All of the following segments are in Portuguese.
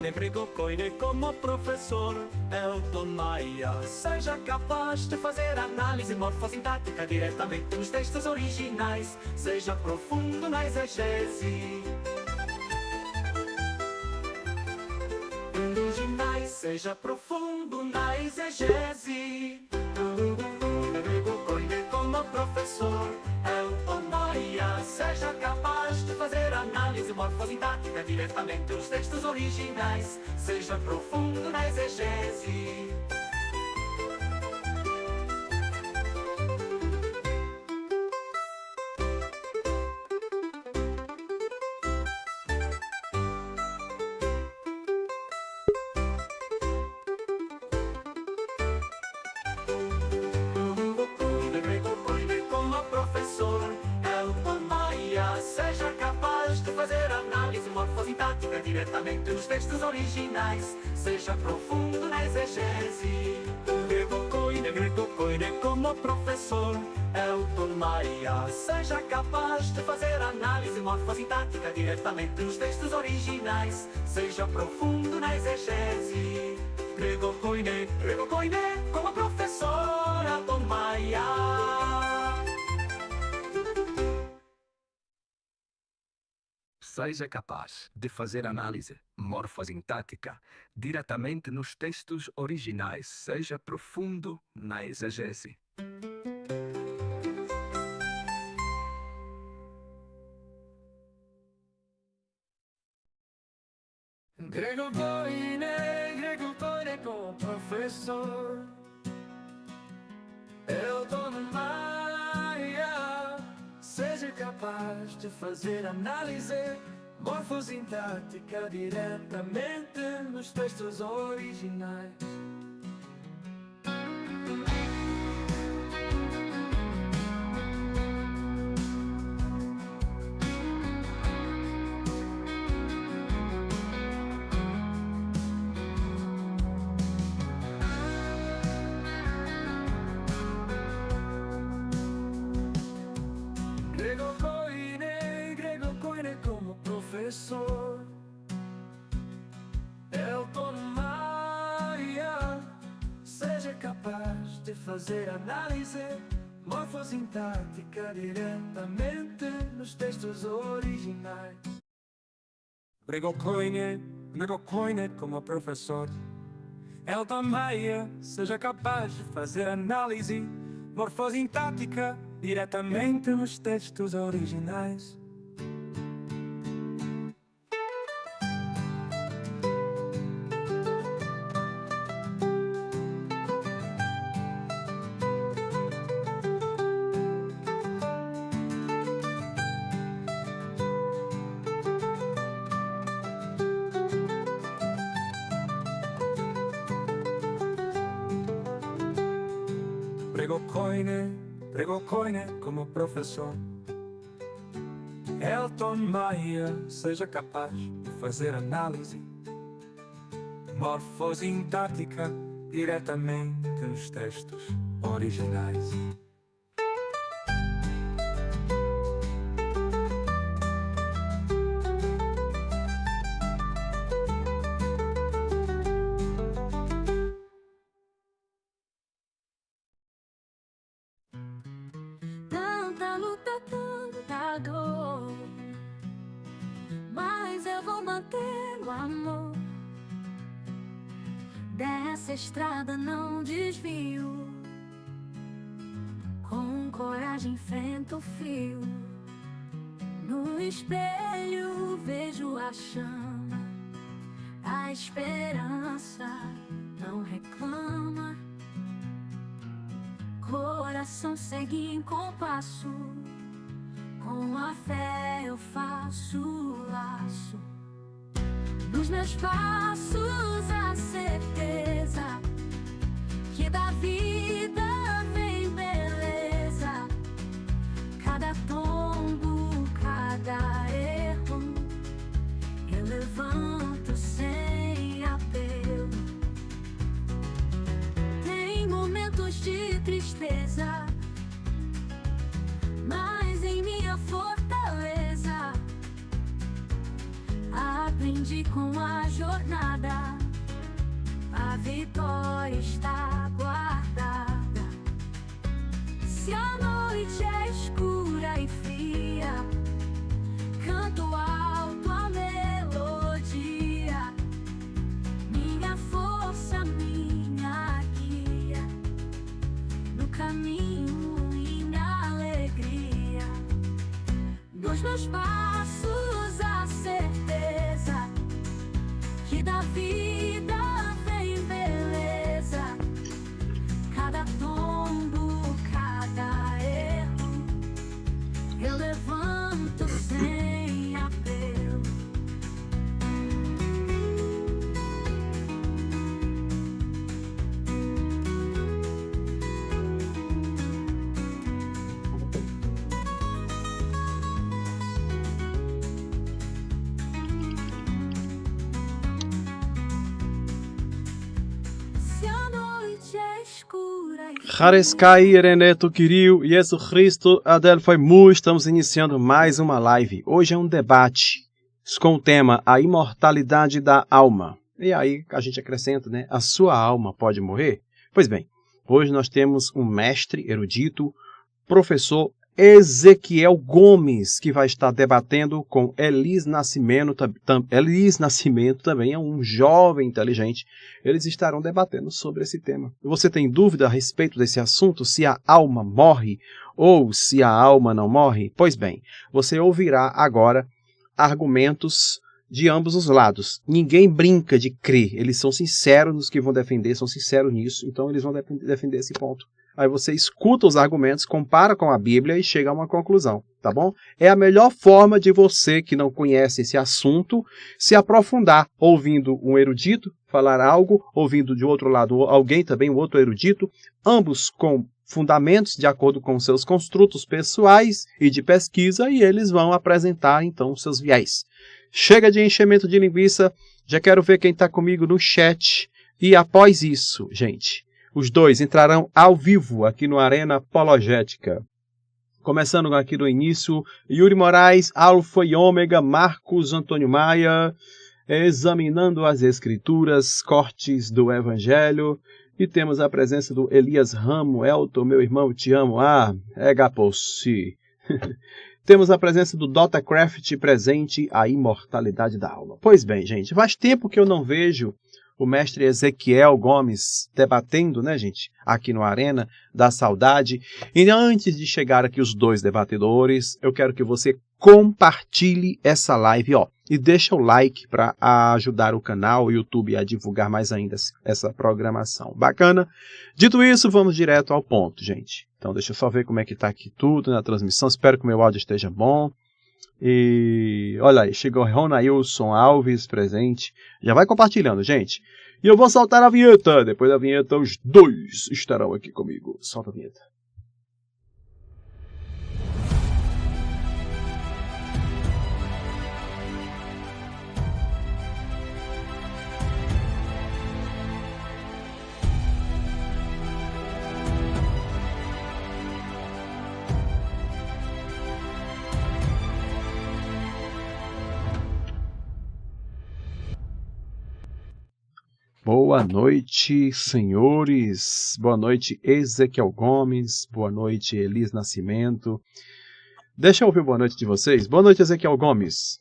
Emprego coine como professor Elton Maia. Seja capaz de fazer análise morfossintática diretamente nos textos originais. Seja profundo na exegese. Originais, seja profundo na exegese. Emprego coine como professor Elton Maia. Seja capaz de fazer análise morfossintática diretamente nos textos originais. Seja profundo na exegese. Como professor Elton Maia. Seja capaz de fazer análise morfossintática diretamente nos textos originais. Seja profundo na exegese. Grego coine como professor Elton Maia. Seja capaz de fazer análise morfossintática diretamente nos textos originais. Seja profundo na exegese. Grego coine como professor Elton Maia. Seja capaz de fazer análise morfossintática diretamente nos textos originais. Seja profundo na exegese. Grego coine como professor Elton Maia. Seja capaz de fazer análise morfossintática diretamente nos textos originais. Grego coine como professor Elton Maia. Seja capaz de fazer análise morfossintática diretamente nos textos originais. Grego coine como professor Elton Maia. Seja capaz de fazer análise morfossintática diretamente nos textos originais. Grego coine como professor Elton Maia. Seja capaz de fazer análise morfossintática diretamente nos textos originais. Tanta luta, tanta dor, mas eu vou manter o amor. Dessa estrada não desvio, com coragem enfrento o fio. No espelho vejo a chama, a esperança não reclama. Coração segue em compasso, com a fé eu faço o laço. Nos meus passos a certeza que da vida vem beleza. Cada tombo, cada erro eu levanto sem apelo. Tem momentos de tristeza, mas em minha fortaleza aprendi com a jornada está guardada. Se a noite é escura e fria, canto alto a melodia. Minha força, minha guia, no caminho e na alegria dos meus passos, a certeza que da vida vem beleza. Cada tombo, cada erro, eu levanto sem apelo. Se a noite é escura e Hareskai Ereneto Kirill, Jesus Cristo, Adelphoi Mu, estamos iniciando mais uma live. Hoje é um debate com o tema A Imortalidade da Alma. E aí a gente acrescenta, né? A sua alma pode morrer? Pois bem, hoje nós temos um mestre erudito, professor Ezequiel Gomes, que vai estar debatendo com Elis Nascimento. Elis Nascimento também é um jovem inteligente. Eles estarão debatendo sobre esse tema. Você tem dúvida a respeito desse assunto? Se a alma morre ou se a alma não morre? Pois bem, você ouvirá agora argumentos de ambos os lados. Ninguém brinca de crer. Eles são sinceros nos que vão defender, são sinceros nisso. Então eles vão defender esse ponto. Aí você escuta os argumentos, compara com a Bíblia e chega a uma conclusão, tá bom? É a melhor forma de você que não conhece esse assunto se aprofundar, ouvindo um erudito falar algo, ouvindo de outro lado alguém também, um outro erudito, ambos com fundamentos de acordo com seus construtos pessoais e de pesquisa, e eles vão apresentar então seus viés. Chega de enchimento de linguiça, já quero ver quem está comigo no chat, e após isso, gente, os dois entrarão ao vivo aqui no Arena Apologética. Começando aqui do início, Yuri Moraes, Alfa e Ômega, Marcos Antônio Maia, examinando as Escrituras, cortes do Evangelho. E temos a presença do Elias Ramo, Elton, meu irmão, te amo. Ah, é Gapossi. Temos a presença do Dota Craft presente, a imortalidade da alma. Pois bem, gente, faz tempo que eu não vejo o mestre Ezequiel Gomes debatendo, né, gente, aqui no Arena da Saudade. E antes de chegar aqui os dois debatedores, eu quero que você compartilhe essa live, ó, e deixa o like para ajudar o canal, o YouTube, a divulgar mais ainda essa programação. Bacana? Dito isso, vamos direto ao ponto, gente. Então, deixa eu só ver como é que tá aqui tudo na transmissão. Espero que o meu áudio esteja bom. E olha aí, chegou Ronailson Alves presente. Já vai compartilhando, gente. E eu vou soltar a vinheta. Depois da vinheta, os dois estarão aqui comigo. Solta a vinheta. Boa noite, senhores. Boa noite, Ezequiel Gomes. Boa noite, Elis Nascimento. Deixa eu ouvir boa noite de vocês. Boa noite, Ezequiel Gomes.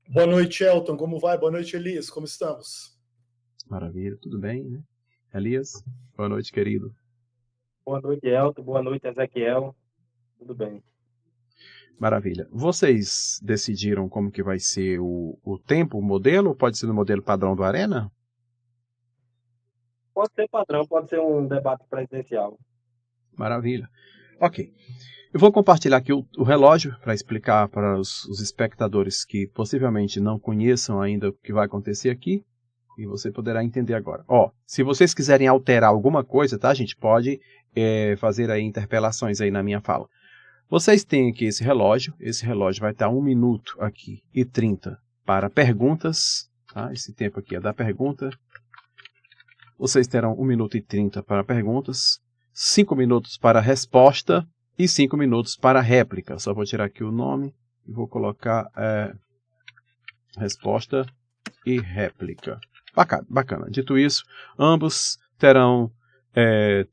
Boa noite, Elton. Como vai? Boa noite, Elias. Como estamos? Maravilha, tudo bem, né? Elias, boa noite, querido. Boa noite, Elton. Boa noite, Ezequiel. Tudo bem. Maravilha. Vocês decidiram como que vai ser o tempo, o modelo? Pode ser no modelo padrão do Arena? Pode ser padrão, pode ser um debate presidencial. Maravilha. Ok. Eu vou compartilhar aqui o relógio para explicar para os espectadores que possivelmente não conheçam ainda o que vai acontecer aqui. E você poderá entender agora. Ó, se vocês quiserem alterar alguma coisa, tá, gente? Pode fazer aí interpelações aí na minha fala. Vocês têm aqui esse relógio vai estar 1 minuto aqui e 30 para perguntas, tá? Esse tempo aqui é da pergunta. Vocês terão 1 minuto e 30 para perguntas, 5 minutos para resposta e 5 minutos para réplica. Só vou tirar aqui o nome e vou colocar resposta e réplica. Bacana. Dito isso, ambos terão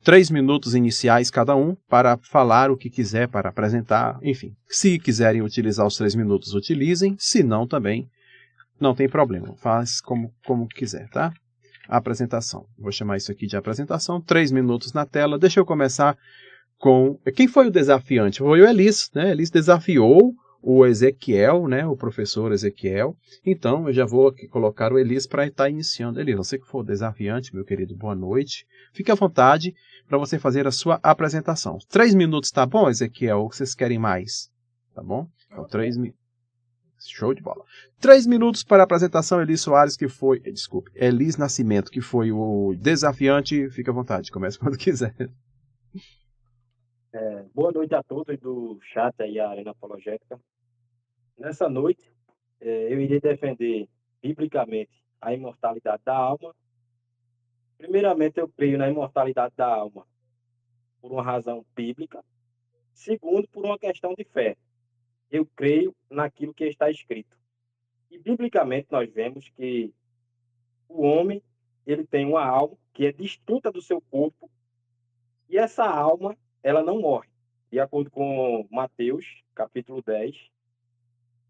3 minutos iniciais cada um para falar o que quiser, para apresentar, enfim. Se quiserem utilizar os 3 minutos, utilizem, se não também, não tem problema, faz como quiser, tá? A apresentação, vou chamar isso aqui de apresentação, 3 minutos na tela, deixa eu começar com... Quem foi o desafiante? Foi o Elis, né? Elis desafiou o Ezequiel, né? O professor Ezequiel. Então, eu já vou aqui colocar o Elis para estar iniciando. Elis, você que for desafiante, meu querido, boa noite. Fique à vontade para você fazer a sua apresentação. 3 minutos, tá bom, Ezequiel? Ou vocês querem mais? Tá bom? Então, 3 minutos. Show de bola. 3 minutos para a apresentação, Elis Soares, que foi... Desculpe, Elis Nascimento, que foi o desafiante. Fique à vontade, comece quando quiser. Boa noite a todos do chat aí, a Arena Apologética. Nessa noite, eu irei defender biblicamente a imortalidade da alma. Primeiramente, eu creio na imortalidade da alma por uma razão bíblica. Segundo, por uma questão de fé. Eu creio naquilo que está escrito. E, biblicamente, nós vemos que o homem ele tem uma alma que é distinta do seu corpo, e essa alma ela não morre. De acordo com Mateus, capítulo 10,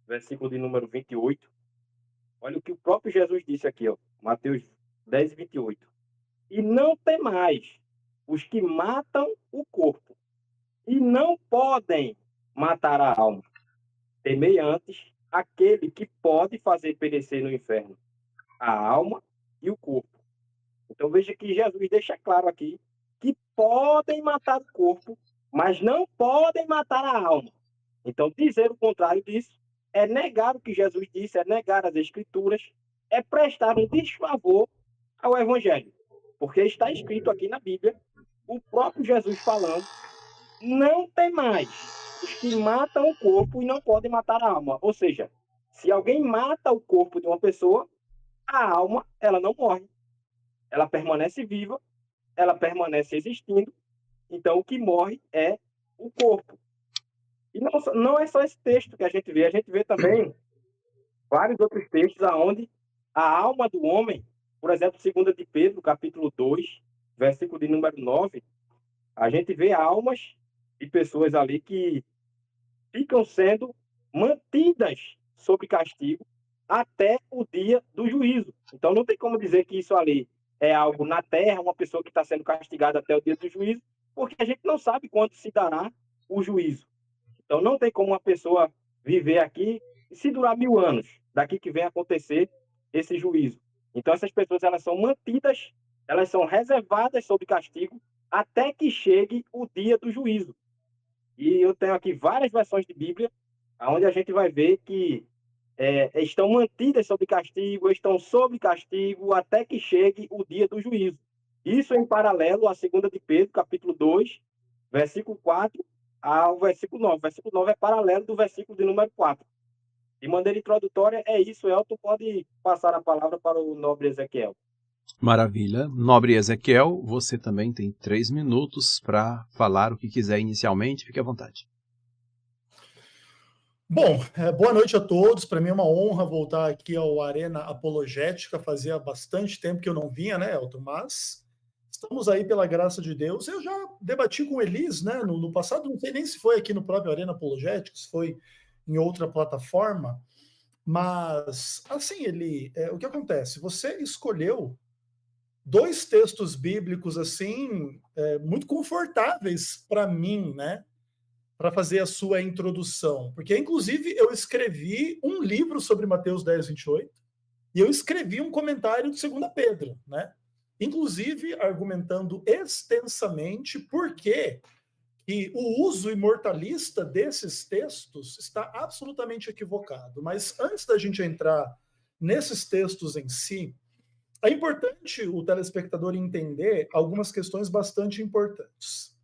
versículo de número 28, olha o que o próprio Jesus disse aqui, ó, Mateus 10, 28. E não temais os que matam o corpo, e não podem matar a alma. Temei antes aquele que pode fazer perecer no inferno a alma e o corpo. Então veja que Jesus deixa claro aqui que podem matar o corpo, mas não podem matar a alma. Então dizer o contrário disso é negar o que Jesus disse, é negar as Escrituras, é prestar um desfavor ao Evangelho. Porque está escrito aqui na Bíblia, o próprio Jesus falando, não tem mais os que matam o corpo e não podem matar a alma. Ou seja, se alguém mata o corpo de uma pessoa, a alma ela não morre. Ela permanece viva, ela permanece existindo. Então, o que morre é o corpo. E não é só esse texto que a gente vê também vários outros textos onde a alma do homem, por exemplo, 2 de Pedro, capítulo 2, versículo de número 9, a gente vê almas de pessoas ali que ficam sendo mantidas sob castigo até o dia do juízo. Então, não tem como dizer que isso ali é algo na terra, uma pessoa que está sendo castigada até o dia do juízo, porque a gente não sabe quando se dará o juízo. Então, não tem como uma pessoa viver aqui e se durar 1000 anos, daqui que vem acontecer esse juízo. Então, essas pessoas elas são mantidas, elas são reservadas sob castigo até que chegue o dia do juízo. E eu tenho aqui várias versões de Bíblia, onde a gente vai ver que estão mantidas sob castigo, estão sob castigo até que chegue o dia do juízo. Isso em paralelo a 2 de Pedro, capítulo 2, versículo 4 ao versículo 9. O versículo 9 é paralelo do versículo de número 4. De maneira introdutória, é isso. Elton pode passar a palavra para o nobre Ezequiel. Maravilha. Nobre Ezequiel, você também tem 3 minutos para falar o que quiser inicialmente. Fique à vontade. Bom, boa noite a todos. Para mim é uma honra voltar aqui ao Arena Apologética. Fazia bastante tempo que eu não vinha, né, Elton? Mas estamos aí pela graça de Deus. Eu já debati com o Elis, né, no passado, não sei nem se foi aqui no próprio Arena Apologética, se foi em outra plataforma. Mas, assim, o que acontece? Você escolheu 2 textos bíblicos, assim, muito confortáveis para mim, né? Para fazer a sua introdução. Porque, inclusive, eu escrevi um livro sobre Mateus 10, 28, e eu escrevi um comentário de 2 Pedro, né? Inclusive, argumentando extensamente por que o uso imortalista desses textos está absolutamente equivocado. Mas antes da gente entrar nesses textos em si, é importante o telespectador entender algumas questões bastante importantes.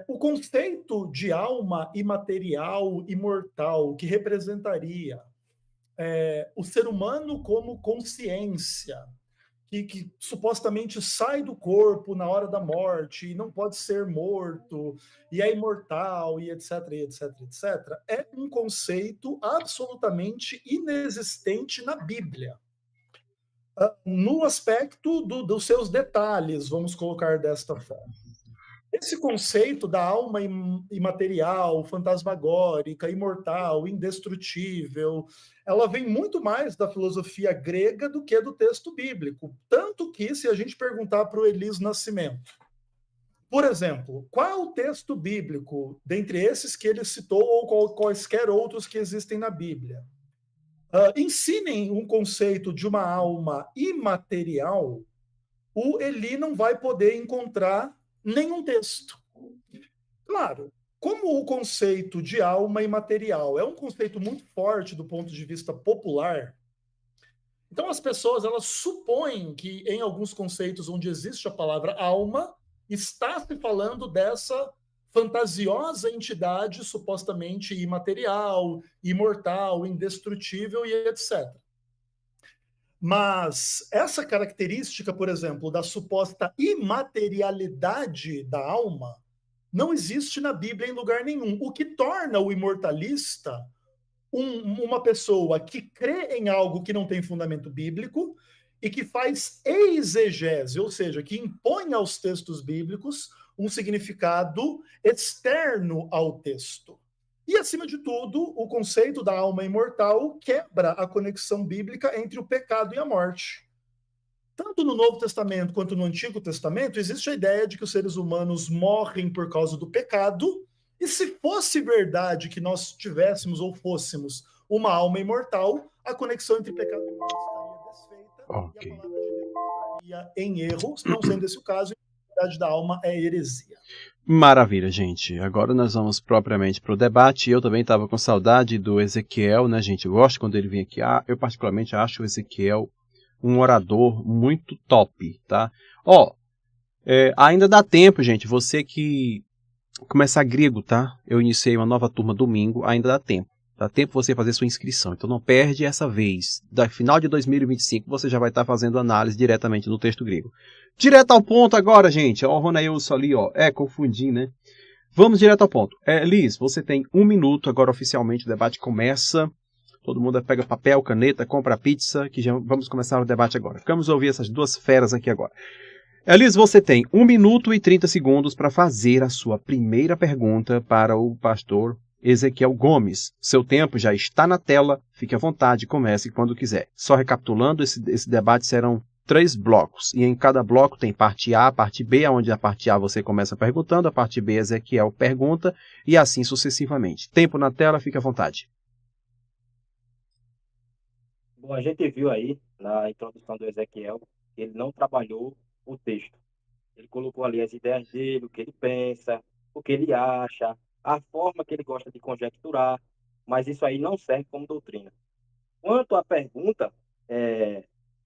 O conceito de alma imaterial, imortal, que representaria o ser humano como consciência, que supostamente sai do corpo na hora da morte e não pode ser morto, e é imortal, e etc, etc, etc, é um conceito absolutamente inexistente na Bíblia. no aspecto dos seus detalhes, vamos colocar desta forma. Esse conceito da alma imaterial, fantasmagórica, imortal, indestrutível, ela vem muito mais da filosofia grega do que do texto bíblico. Tanto que, se a gente perguntar para o Elis Nascimento, por exemplo, qual é o texto bíblico, dentre esses que ele citou, ou quaisquer outros que existem na Bíblia? Ensinem um conceito de uma alma imaterial, o Eli não vai poder encontrar nenhum texto. Claro, como o conceito de alma imaterial é um conceito muito forte do ponto de vista popular, então as pessoas elas supõem que em alguns conceitos onde existe a palavra alma, está se falando dessa fantasiosa entidade supostamente imaterial, imortal, indestrutível e etc. Mas essa característica, por exemplo, da suposta imaterialidade da alma, não existe na Bíblia em lugar nenhum. O que torna o imortalista uma pessoa que crê em algo que não tem fundamento bíblico e que faz exegese, ou seja, que impõe aos textos bíblicos um significado externo ao texto. E, acima de tudo, o conceito da alma imortal quebra a conexão bíblica entre o pecado e a morte. Tanto no Novo Testamento quanto no Antigo Testamento, existe a ideia de que os seres humanos morrem por causa do pecado, e se fosse verdade que nós tivéssemos ou fôssemos uma alma imortal, a conexão entre pecado e morte estaria desfeita, Ok. e a palavra de Deus estaria em erro, não sendo esse o caso, a verdade da alma é heresia. Maravilha, gente. Agora nós vamos propriamente para o debate. Eu também estava com saudade do Ezequiel, né, gente? Eu gosto quando ele vem aqui. Eu particularmente acho o Ezequiel um orador muito top, tá? Ainda dá tempo, gente. Você que começar grego, tá? Eu iniciei uma nova turma domingo, ainda dá tempo. Dá tempo você fazer sua inscrição. Então não perde essa vez. Da final de 2025 você já vai estar fazendo análise diretamente no texto grego. Direto ao ponto agora, gente. Ó, o Ronailson ali, ó. Confundi, né? Vamos direto ao ponto. Liz, você tem 1 minuto agora oficialmente. O debate começa. Todo mundo pega papel, caneta, compra pizza, que já vamos começar o debate agora. Vamos ouvir essas duas feras aqui agora. Liz, você tem 1 minuto e 30 segundos para fazer a sua primeira pergunta para o pastor Ezequiel Gomes. Seu tempo já está na tela, fique à vontade, comece quando quiser. Só recapitulando, esse debate serão 3 blocos, e em cada bloco tem parte A, parte B, onde a parte A você começa perguntando, a parte B Ezequiel pergunta, e assim sucessivamente. Tempo na tela, fique à vontade. Bom, a gente viu aí, na introdução do Ezequiel, que ele não trabalhou o texto. Ele colocou ali as ideias dele, o que ele pensa, o que ele acha, a forma que ele gosta de conjecturar, mas isso aí não serve como doutrina. Quanto à pergunta,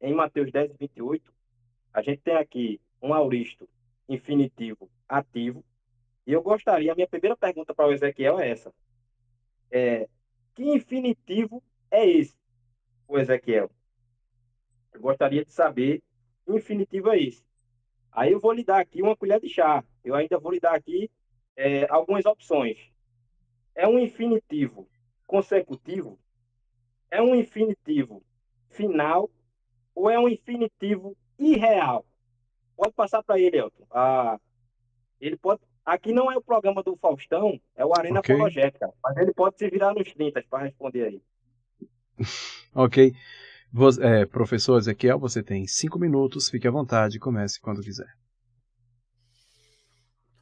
em Mateus 10, 28, a gente tem aqui um auristo infinitivo ativo, e eu gostaria, a minha primeira pergunta para o Ezequiel é essa. Que infinitivo é esse, o Ezequiel? Eu gostaria de saber que infinitivo é esse. Aí eu vou lhe dar aqui uma colher de chá. Eu ainda vou lhe dar aqui algumas opções. É um infinitivo consecutivo? É um infinitivo final? Ou é um infinitivo irreal? Pode passar para ele, Elton. Ele pode... Aqui não é o programa do Faustão, é o Arena Ok. Apologética. Mas ele pode se virar nos 30 para responder aí. Ok. Professor Ezequiel, você tem 5 minutos, fique à vontade, comece quando quiser.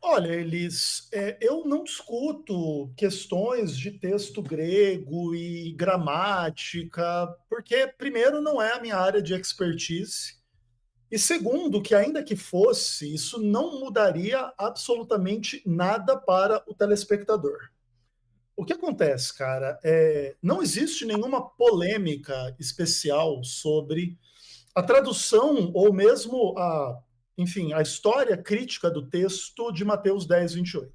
Olha, Elis, eu não discuto questões de texto grego e gramática, porque, primeiro, não é a minha área de expertise, e segundo, que ainda que fosse, isso não mudaria absolutamente nada para o telespectador. O que acontece, cara, não existe nenhuma polêmica especial sobre a tradução ou mesmo a história crítica do texto de Mateus 10, 28.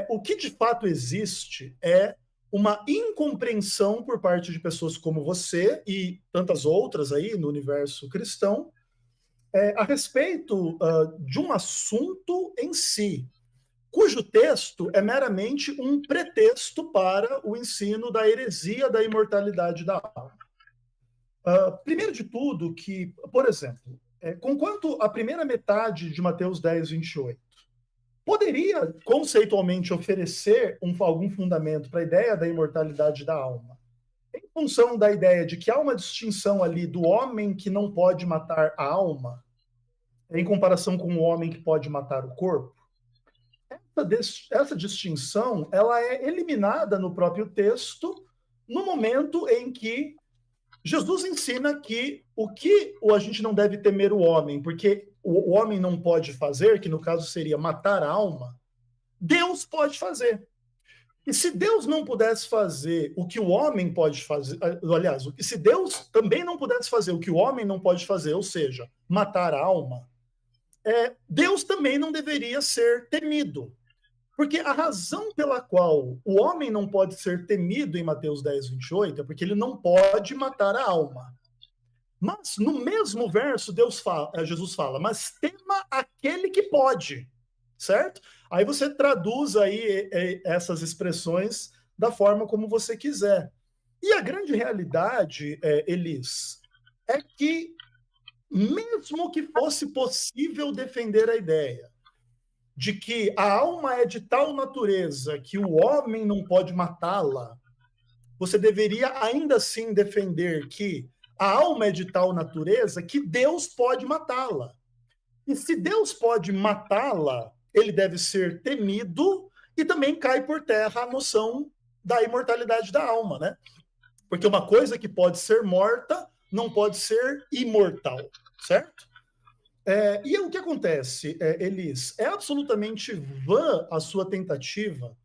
O que de fato existe é uma incompreensão por parte de pessoas como você e tantas outras aí no universo cristão a respeito de um assunto em si, cujo texto é meramente um pretexto para o ensino da heresia da imortalidade da alma. Primeiro de tudo, que, por exemplo, conquanto a primeira metade de Mateus 10, 28 poderia conceitualmente oferecer algum fundamento para a ideia da imortalidade da alma, em função da ideia de que há uma distinção ali do homem que não pode matar a alma, em comparação com o homem que pode matar o corpo, essa distinção ela é eliminada no próprio texto no momento em que Jesus ensina que a gente não deve temer o homem, porque o homem não pode fazer, que no caso seria matar a alma, Deus pode fazer. E se Deus não pudesse fazer o que o homem pode fazer, aliás, se Deus também não pudesse fazer o que o homem não pode fazer, ou seja, matar a alma, Deus também não deveria ser temido. Porque a razão pela qual o homem não pode ser temido em Mateus 10, 28 é porque ele não pode matar a alma. Mas no mesmo verso, Jesus fala, mas tema aquele que pode, certo? Aí você traduz aí essas expressões da forma como você quiser. E a grande realidade, Elis, é que mesmo que fosse possível defender a ideia de que a alma é de tal natureza que o homem não pode matá-la, você deveria ainda assim defender que a alma é de tal natureza que Deus pode matá-la. E se Deus pode matá-la, ele deve ser temido e também cai por terra a noção da imortalidade da alma, né? Porque uma coisa que pode ser morta não pode ser imortal, certo? E o que acontece, Elis? É absolutamente vã a sua tentativa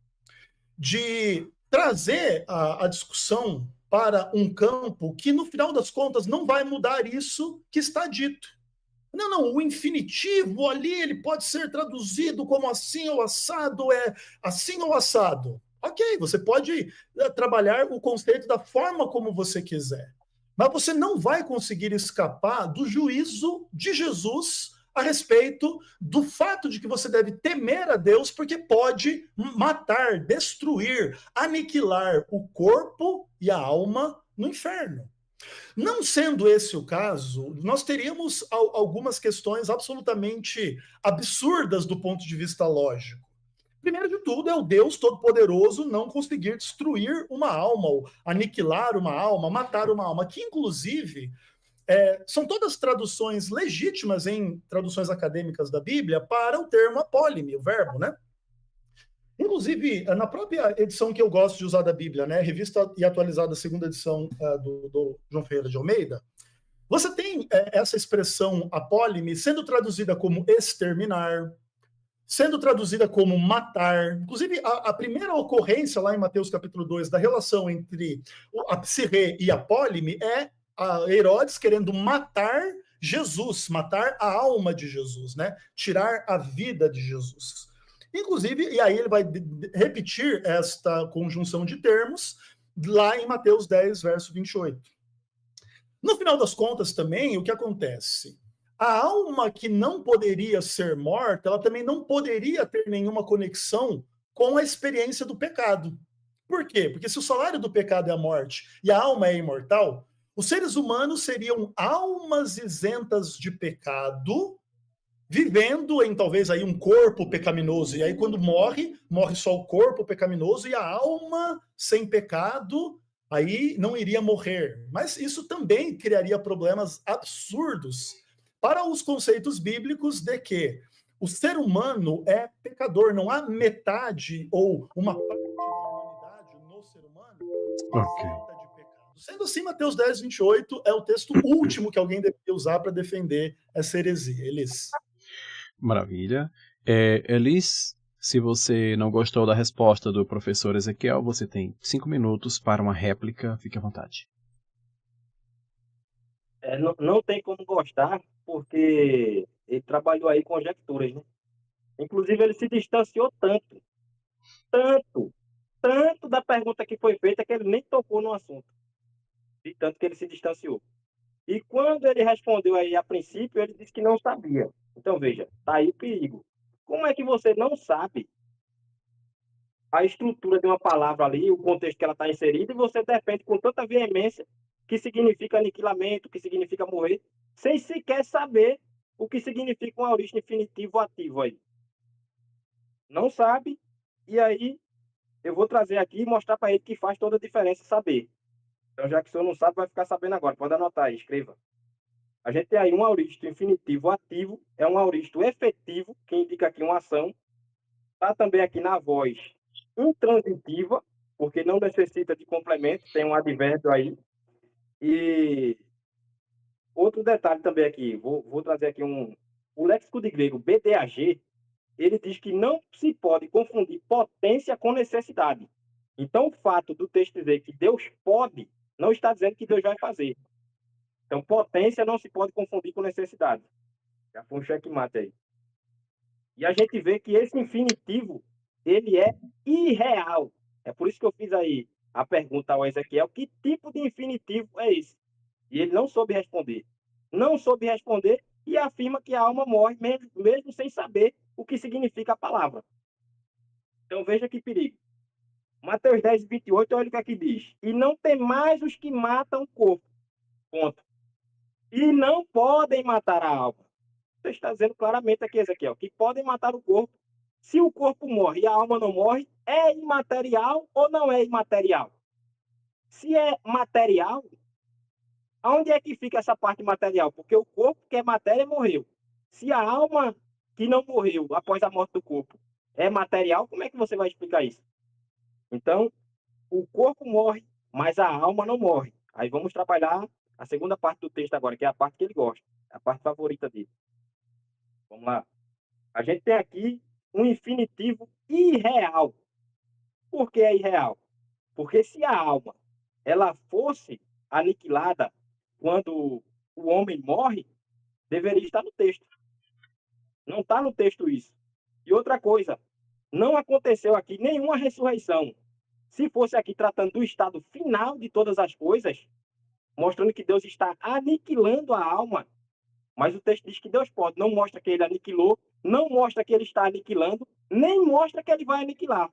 de trazer a discussão para um campo que, no final das contas, não vai mudar isso que está dito. Não, o infinitivo ali ele pode ser traduzido como assim ou assado, assim ou assado. Ok, você pode trabalhar o conceito da forma como você quiser. Mas você não vai conseguir escapar do juízo de Jesus a respeito do fato de que você deve temer a Deus porque pode matar, destruir, aniquilar o corpo e a alma no inferno. Não sendo esse o caso, nós teríamos algumas questões absolutamente absurdas do ponto de vista lógico. Primeiro de tudo, é o Deus Todo-Poderoso não conseguir destruir uma alma, ou aniquilar uma alma, matar uma alma, que inclusive são todas traduções legítimas em traduções acadêmicas da Bíblia para o termo apólime, o verbo, né? Inclusive, na própria edição que eu gosto de usar da Bíblia, né, revista e atualizada, segunda edição do João Ferreira de Almeida, você tem essa expressão apólime sendo traduzida como exterminar, sendo traduzida como matar. Inclusive, a primeira ocorrência lá em Mateus capítulo 2 da relação entre a psirrê e a apólime é Herodes querendo matar Jesus, matar a alma de Jesus, né? Tirar a vida de Jesus. Inclusive, e aí ele vai repetir esta conjunção de termos lá em Mateus 10, verso 28. No final das contas, também, o que acontece? A alma que não poderia ser morta, ela também não poderia ter nenhuma conexão com a experiência do pecado. Por quê? Porque se o salário do pecado é a morte e a alma é imortal, os seres humanos seriam almas isentas de pecado, vivendo em talvez aí um corpo pecaminoso. E aí quando morre só o corpo pecaminoso e a alma sem pecado, aí não iria morrer. Mas isso também criaria problemas absurdos para os conceitos bíblicos de que o ser humano é pecador. Não há metade ou uma parte da humanidade no ser humano isenta de pecado. Sendo assim, Mateus 10, 28 é o texto último que alguém deveria usar para defender essa heresia. Elis. Maravilha. Elis, se você não gostou da resposta do professor Ezequiel, você tem 5 minutos para uma réplica. Fique à vontade. Não tem como gostar, porque ele trabalhou aí conjecturas, né? Inclusive, ele se distanciou tanto da pergunta que foi feita, que ele nem tocou no assunto. De tanto que ele se distanciou. E quando ele respondeu aí a princípio, ele disse que não sabia. Então, veja, tá aí o perigo. Como é que você não sabe a estrutura de uma palavra ali, o contexto que ela está inserida, e você defende com tanta veemência que significa aniquilamento, que significa morrer, sem sequer saber o que significa um aorista infinitivo ativo aí. Não sabe, e aí eu vou trazer aqui e mostrar para ele que faz toda a diferença saber. Então, já que o senhor não sabe, vai ficar sabendo agora. Pode anotar aí, escreva. A gente tem aí um aoristo infinitivo ativo, é um aoristo efetivo, que indica aqui uma ação. Está também aqui na voz intransitiva, porque não necessita de complemento, tem um advérbio aí. E outro detalhe também aqui, vou trazer aqui o léxico de grego BDAG, ele diz que não se pode confundir potência com necessidade. Então, o fato do texto dizer que Deus pode, não está dizendo que Deus vai fazer. Então, potência não se pode confundir com necessidade. Já foi um checkmate aí. E a gente vê que esse infinitivo, ele é irreal. É por isso que eu fiz aí a pergunta ao Ezequiel, que tipo de infinitivo é esse? E ele não soube responder. Não soube responder e afirma que a alma morre mesmo sem saber o que significa a palavra. Então veja que perigo. Mateus 10, 28, olha o que aqui diz. E não tem mais os que matam o corpo. Ponto. E não podem matar a alma. Você está dizendo claramente aqui, Ezequiel, que podem matar o corpo. Se o corpo morre e a alma não morre, é imaterial ou não é imaterial? Se é material, aonde é que fica essa parte material? Porque o corpo, que é matéria, morreu. Se a alma que não morreu após a morte do corpo é material, como é que você vai explicar isso? Então, o corpo morre, mas a alma não morre. Aí vamos trabalhar a segunda parte do texto agora, que é a parte que ele gosta, a parte favorita dele. Vamos lá. A gente tem aqui um infinitivo irreal. Por que é irreal? Porque se a alma ela fosse aniquilada quando o homem morre, deveria estar no texto. Não está no texto isso. E outra coisa, não aconteceu aqui nenhuma ressurreição. Se fosse aqui tratando do estado final de todas as coisas, mostrando que Deus está aniquilando a alma, mas o texto diz que Deus pode, não mostra que ele aniquilou, não mostra que ele está aniquilando, nem mostra que ele vai aniquilar.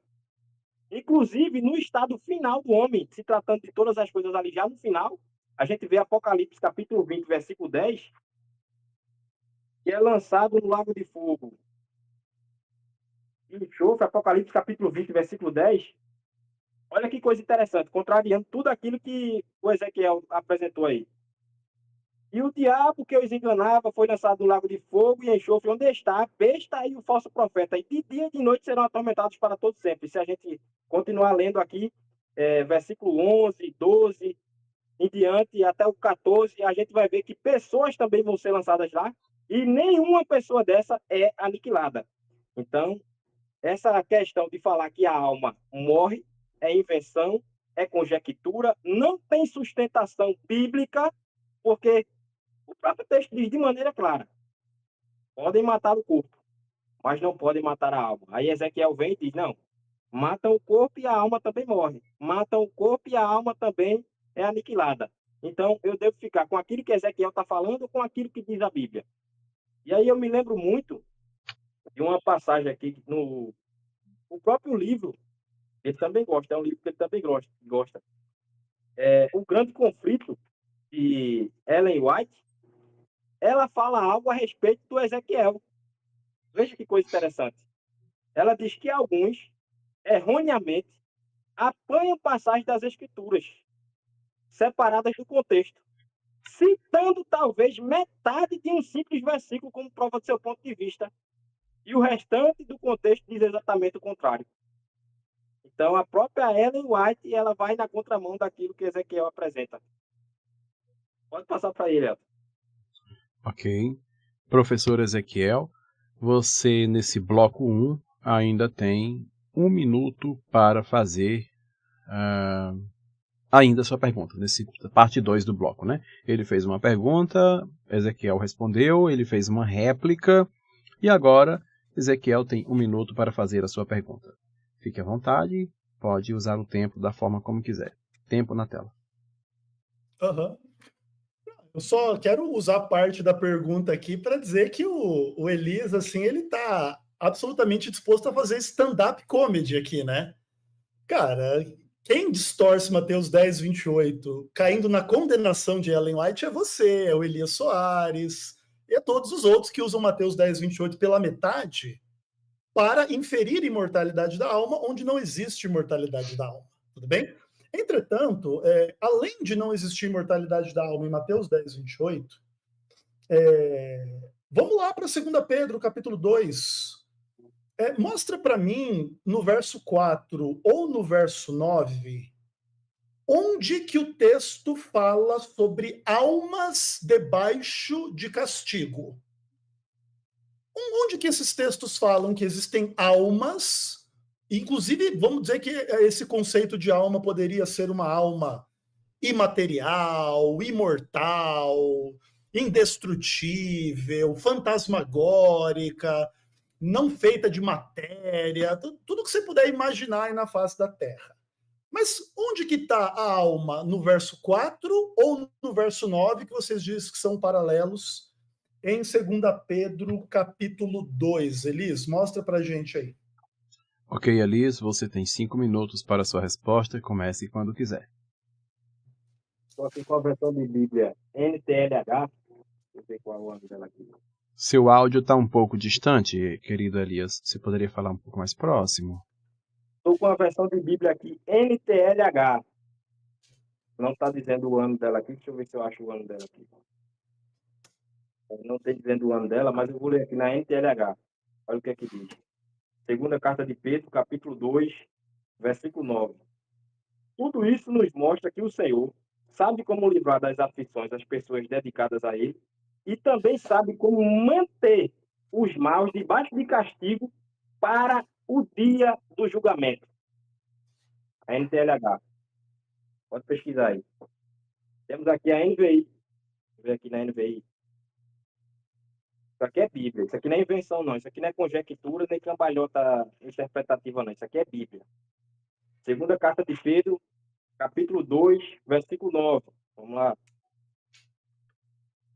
Inclusive, no estado final do homem, se tratando de todas as coisas ali já no final, a gente vê Apocalipse capítulo 20, versículo 10, que é lançado no lago de fogo e enxofre, Apocalipse capítulo 20, versículo 10. Olha que coisa interessante, contrariando tudo aquilo que o Ezequiel apresentou aí. E o diabo que os enganava foi lançado no lago de fogo e enxofre, onde está a besta e o falso profeta. E de dia e de noite serão atormentados para todo sempre. Se a gente continuar lendo aqui, versículo 11, 12, em diante, até o 14, a gente vai ver que pessoas também vão ser lançadas lá e nenhuma pessoa dessa é aniquilada. Então, essa questão de falar que a alma morre é invenção, é conjectura, não tem sustentação bíblica, porque o próprio texto diz de maneira clara: podem matar o corpo, mas não podem matar a alma. Aí Ezequiel vem e diz: não, matam o corpo e a alma também morre. Matam o corpo e a alma também é aniquilada. Então, eu devo ficar com aquilo que Ezequiel está falando ou com aquilo que diz a Bíblia. E aí eu me lembro muito de uma passagem aqui no o próprio livro, ele também gosta, é um livro que ele também gosta. O Grande Conflito, de Ellen White, ela fala algo a respeito do Ezequiel. Veja que coisa interessante. Ela diz que alguns, erroneamente, apanham passagens das Escrituras, separadas do contexto, citando talvez metade de um simples versículo como prova do seu ponto de vista, e o restante do contexto diz exatamente o contrário. Então, a própria Ellen White, ela vai na contramão daquilo que Ezequiel apresenta. Pode passar para ele, Elton. Ok. Professor Ezequiel, você nesse bloco 1 ainda tem 1 minuto para fazer ainda a sua pergunta, nesse parte 2 do bloco, né? Ele fez uma pergunta, Ezequiel respondeu, ele fez uma réplica, e agora Ezequiel tem 1 minuto para fazer a sua pergunta. Fique à vontade, pode usar o tempo da forma como quiser. Tempo na tela. Aham. Eu só quero usar parte da pergunta aqui para dizer que o Elias, assim, ele tá absolutamente disposto a fazer stand-up comedy aqui, né? Cara, Quem distorce Mateus 10, 28, caindo na condenação de Ellen White é você, é o Elias Soares, e é todos os outros que usam Mateus 10, 28 pela metade para inferir imortalidade da alma, onde não existe imortalidade da alma. Tudo bem? Entretanto, além de não existir imortalidade da alma em Mateus 10, 28, vamos lá para 2 Pedro, capítulo 2. Mostra para mim, no verso 4 ou no verso 9, onde que o texto fala sobre almas debaixo de castigo. Onde que esses textos falam que existem almas, inclusive, vamos dizer que esse conceito de alma poderia ser uma alma imaterial, imortal, indestrutível, fantasmagórica, não feita de matéria, tudo que você puder imaginar aí na face da Terra. Mas onde que está a alma? No verso 4 ou no verso 9, que vocês dizem que são paralelos em 2 Pedro, capítulo 2. Elis, mostra pra gente aí. Ok, Elis, você tem 5 minutos para a sua resposta. Comece quando quiser. Estou aqui com a versão de Bíblia NTLH. Eu sei qual é o ano dela aqui. Seu áudio está um pouco distante, querido Elias. Você poderia falar um pouco mais próximo? Estou com a versão de Bíblia aqui NTLH. Não está dizendo o ano dela aqui. Deixa eu ver se eu acho o ano dela aqui. Não tem dizendo o ano dela, mas eu vou ler aqui na NTLH. Olha o que é que diz. Segunda carta de Pedro, capítulo 2, versículo 9. Tudo isso nos mostra que o Senhor sabe como livrar das aflições as pessoas dedicadas a Ele e também sabe como manter os maus debaixo de castigo para o dia do julgamento. A NTLH. Pode pesquisar aí. Temos aqui a NVI. Vou ver aqui na NVI. Isso aqui é Bíblia. Isso aqui não é invenção, não. Isso aqui não é conjectura nem cambalhota interpretativa, não. Isso aqui é Bíblia. Segunda carta de Pedro, capítulo 2, versículo 9. Vamos lá.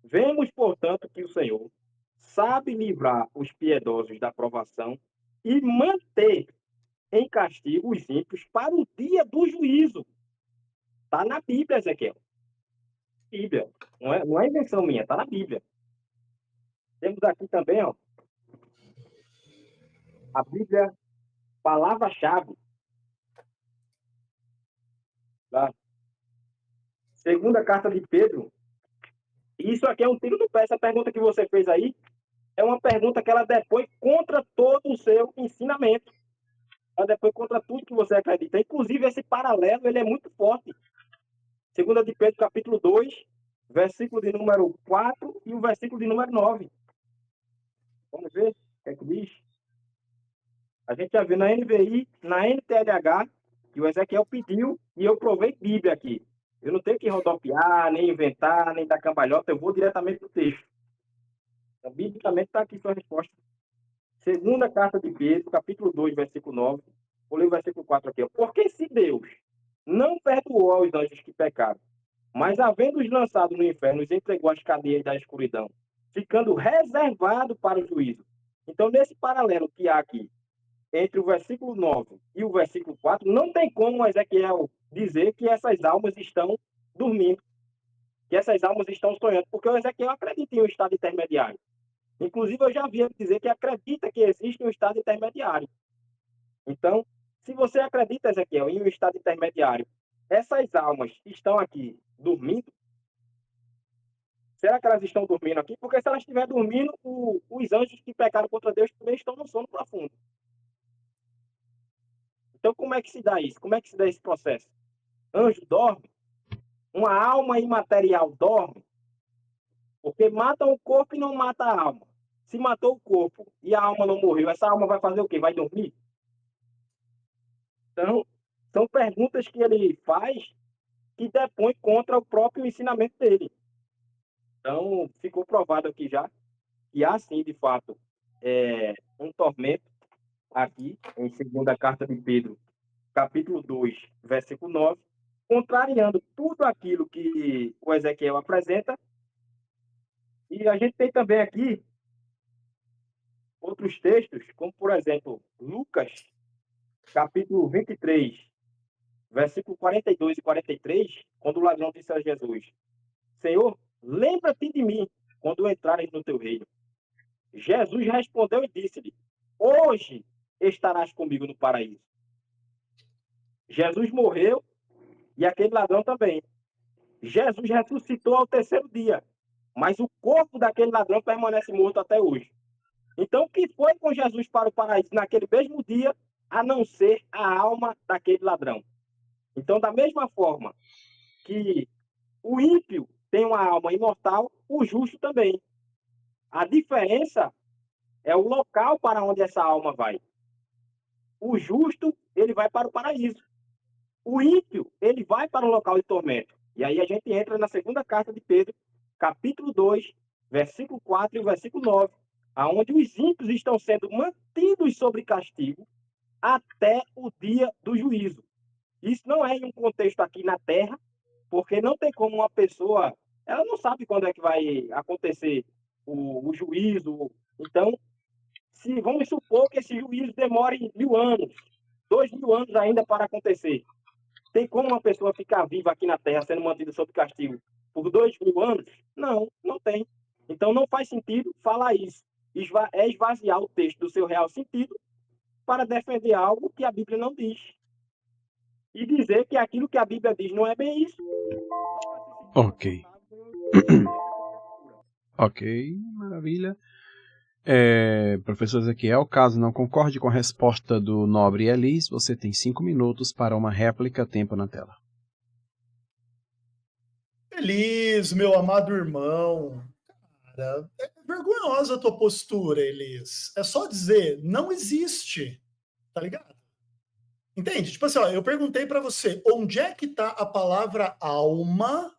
Vemos, portanto, que o Senhor sabe livrar os piedosos da provação e manter em castigo os ímpios para o dia do juízo. Está na Bíblia, Ezequiel. Bíblia. Não é invenção minha, está na Bíblia. Temos aqui também, ó, a Bíblia, palavra-chave. Tá? Segunda carta de Pedro. Isso aqui é um tiro no pé. Essa pergunta que você fez aí é uma pergunta que ela depõe contra todo o seu ensinamento. Ela depõe contra tudo que você acredita. Inclusive, esse paralelo ele é muito forte. Segunda de Pedro, capítulo 2, versículo de número 4 e o versículo de número 9. Vamos ver o que é que diz. A gente já viu na NVI, na NTLH, que o Ezequiel pediu e eu provei Bíblia aqui. Eu não tenho que rodopiar, nem inventar, nem dar cambalhota, eu vou diretamente para o texto. Então, biblicamente está aqui sua resposta. Segunda carta de Pedro, capítulo 2, versículo 9. Vou ler o versículo 4 aqui. Ó. Porque se Deus não perdoou aos anjos que pecaram, mas havendo-os lançado no inferno, os entregou às cadeias da escuridão, ficando reservado para o juízo. Então, nesse paralelo que há aqui, entre o versículo 9 e o versículo 4, não tem como Ezequiel dizer que essas almas estão dormindo, que essas almas estão sonhando, porque o Ezequiel acredita em um estado intermediário. Inclusive, eu já vi ele dizer que acredita que existe um estado intermediário. Então, se você acredita, Ezequiel, em um estado intermediário, essas almas estão aqui dormindo? Será que elas estão dormindo aqui? Porque se elas estiverem dormindo, os anjos que pecaram contra Deus também estão no sono profundo. Então, como é que se dá isso? Como é que se dá esse processo? Anjo dorme? Uma alma imaterial dorme? Porque mata o corpo e não mata a alma. Se matou o corpo e a alma não morreu, essa alma vai fazer o quê? Vai dormir? Então, são perguntas que ele faz que depõem contra o próprio ensinamento dele. Então, ficou provado aqui já que há sim, de fato, um tormento aqui, em segunda carta de Pedro, capítulo 2, versículo 9, contrariando tudo aquilo que o Ezequiel apresenta. E a gente tem também aqui outros textos, como, por exemplo, Lucas, capítulo 23, versículo 42 e 43, quando o ladrão disse a Jesus: Senhor, lembra-te de mim quando entrares no teu reino. Jesus respondeu e disse-lhe: Hoje estarás comigo no paraíso. Jesus morreu e aquele ladrão também. Jesus ressuscitou ao terceiro dia, mas o corpo daquele ladrão permanece morto até hoje. Então, o que foi com Jesus para o paraíso naquele mesmo dia, a não ser a alma daquele ladrão? Então, da mesma forma que o ímpio tem uma alma imortal, o justo também. A diferença é o local para onde essa alma vai. O justo, ele vai para o paraíso. O ímpio, ele vai para o local de tormento. E aí a gente entra na segunda carta de Pedro, capítulo 2, versículo 4 e versículo 9, aonde os ímpios estão sendo mantidos sob castigo até o dia do juízo. Isso não é em um contexto aqui na Terra, porque não tem como uma pessoa, ela não sabe quando é que vai acontecer o juízo. Então, se vamos supor que esse juízo demore 1000 anos, 2000 anos ainda para acontecer, tem como uma pessoa ficar viva aqui na Terra sendo mantida sob castigo por 2000 anos? Não, não tem. Então não faz sentido falar isso. É esvaziar o texto do seu real sentido para defender algo que a Bíblia não diz. E dizer que aquilo que a Bíblia diz não é bem isso. Ok. Ok, maravilha. Professor Ezequiel, caso não concorde com a resposta do nobre Elis, você tem 5 minutos para uma réplica, tempo na tela. Elis, meu amado irmão, cara, é vergonhosa a tua postura, Elis. É só dizer, não existe, tá ligado? Entende? Tipo assim, ó, eu perguntei para você, onde é que tá a palavra alma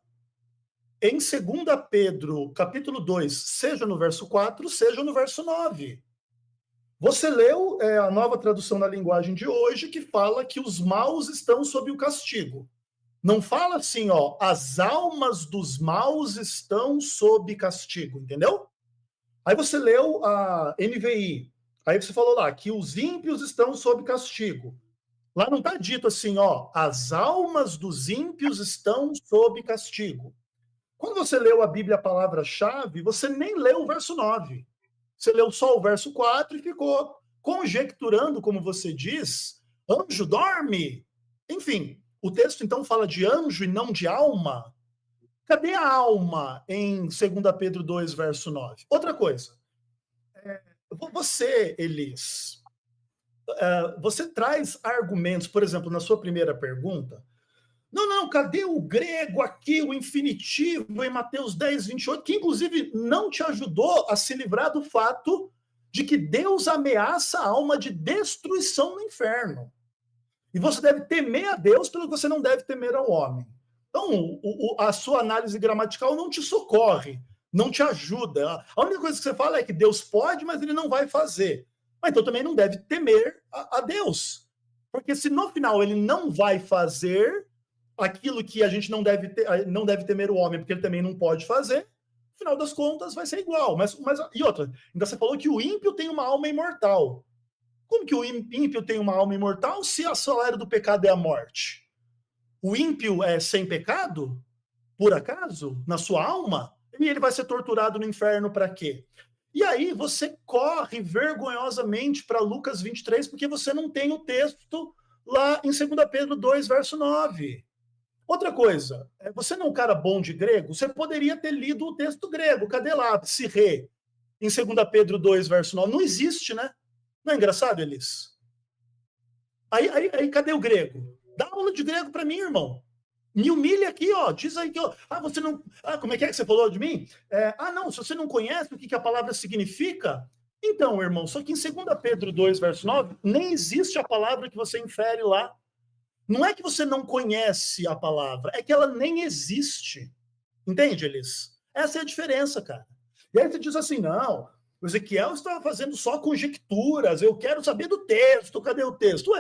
em 2 Pedro, capítulo 2, seja no verso 4, seja no verso 9. Você leu a nova tradução na linguagem de hoje, que fala que os maus estão sob o castigo. Não fala assim, ó, as almas dos maus estão sob castigo, entendeu? Aí você leu a NVI, aí você falou lá que os ímpios estão sob castigo. Lá não está dito assim, ó, as almas dos ímpios estão sob castigo. Quando você leu a Bíblia, a palavra-chave, você nem leu o verso 9. Você leu só o verso 4 e ficou conjecturando, como você diz, anjo dorme. Enfim, o texto então fala de anjo e não de alma. Cadê a alma em 2 Pedro 2, verso 9? Outra coisa. Você, Elis, você traz argumentos, por exemplo, na sua primeira pergunta. Não, cadê o grego aqui, o infinitivo em Mateus 10, 28, que inclusive não te ajudou a se livrar do fato de que Deus ameaça a alma de destruição no inferno. E você deve temer a Deus pelo que você não deve temer ao homem. Então, a sua análise gramatical não te socorre, não te ajuda. A única coisa que você fala é que Deus pode, mas ele não vai fazer. Mas então também não deve temer a Deus. Porque se no final ele não vai fazer aquilo que a gente não deve temer o homem, porque ele também não pode fazer, no final das contas vai ser igual. E outra, ainda você falou que o ímpio tem uma alma imortal. Como que o ímpio tem uma alma imortal se a salário do pecado é a morte? O ímpio é sem pecado? Por acaso? Na sua alma? E ele vai ser torturado no inferno para quê? E aí você corre vergonhosamente para Lucas 23, porque você não tem o texto lá em 2 Pedro 2, verso 9. Outra coisa, você não é um cara bom de grego? Você poderia ter lido o texto grego. Cadê lá, psirrê, em 2 Pedro 2, verso 9? Não existe, né? Não é engraçado, Elis? Aí cadê o grego? Dá aula de grego para mim, irmão. Me humilha aqui, ó. Diz aí que, ó. Você não. Como é que você falou de mim? Não, se você não conhece o que a palavra significa, então, irmão, só que em 2 Pedro 2, verso 9, nem existe a palavra que você infere lá. Não é que você não conhece a palavra, é que ela nem existe. Entende, Elis? Essa é a diferença, cara. E aí você diz assim, não, o Ezequiel estava fazendo só conjecturas, eu quero saber do texto, cadê o texto?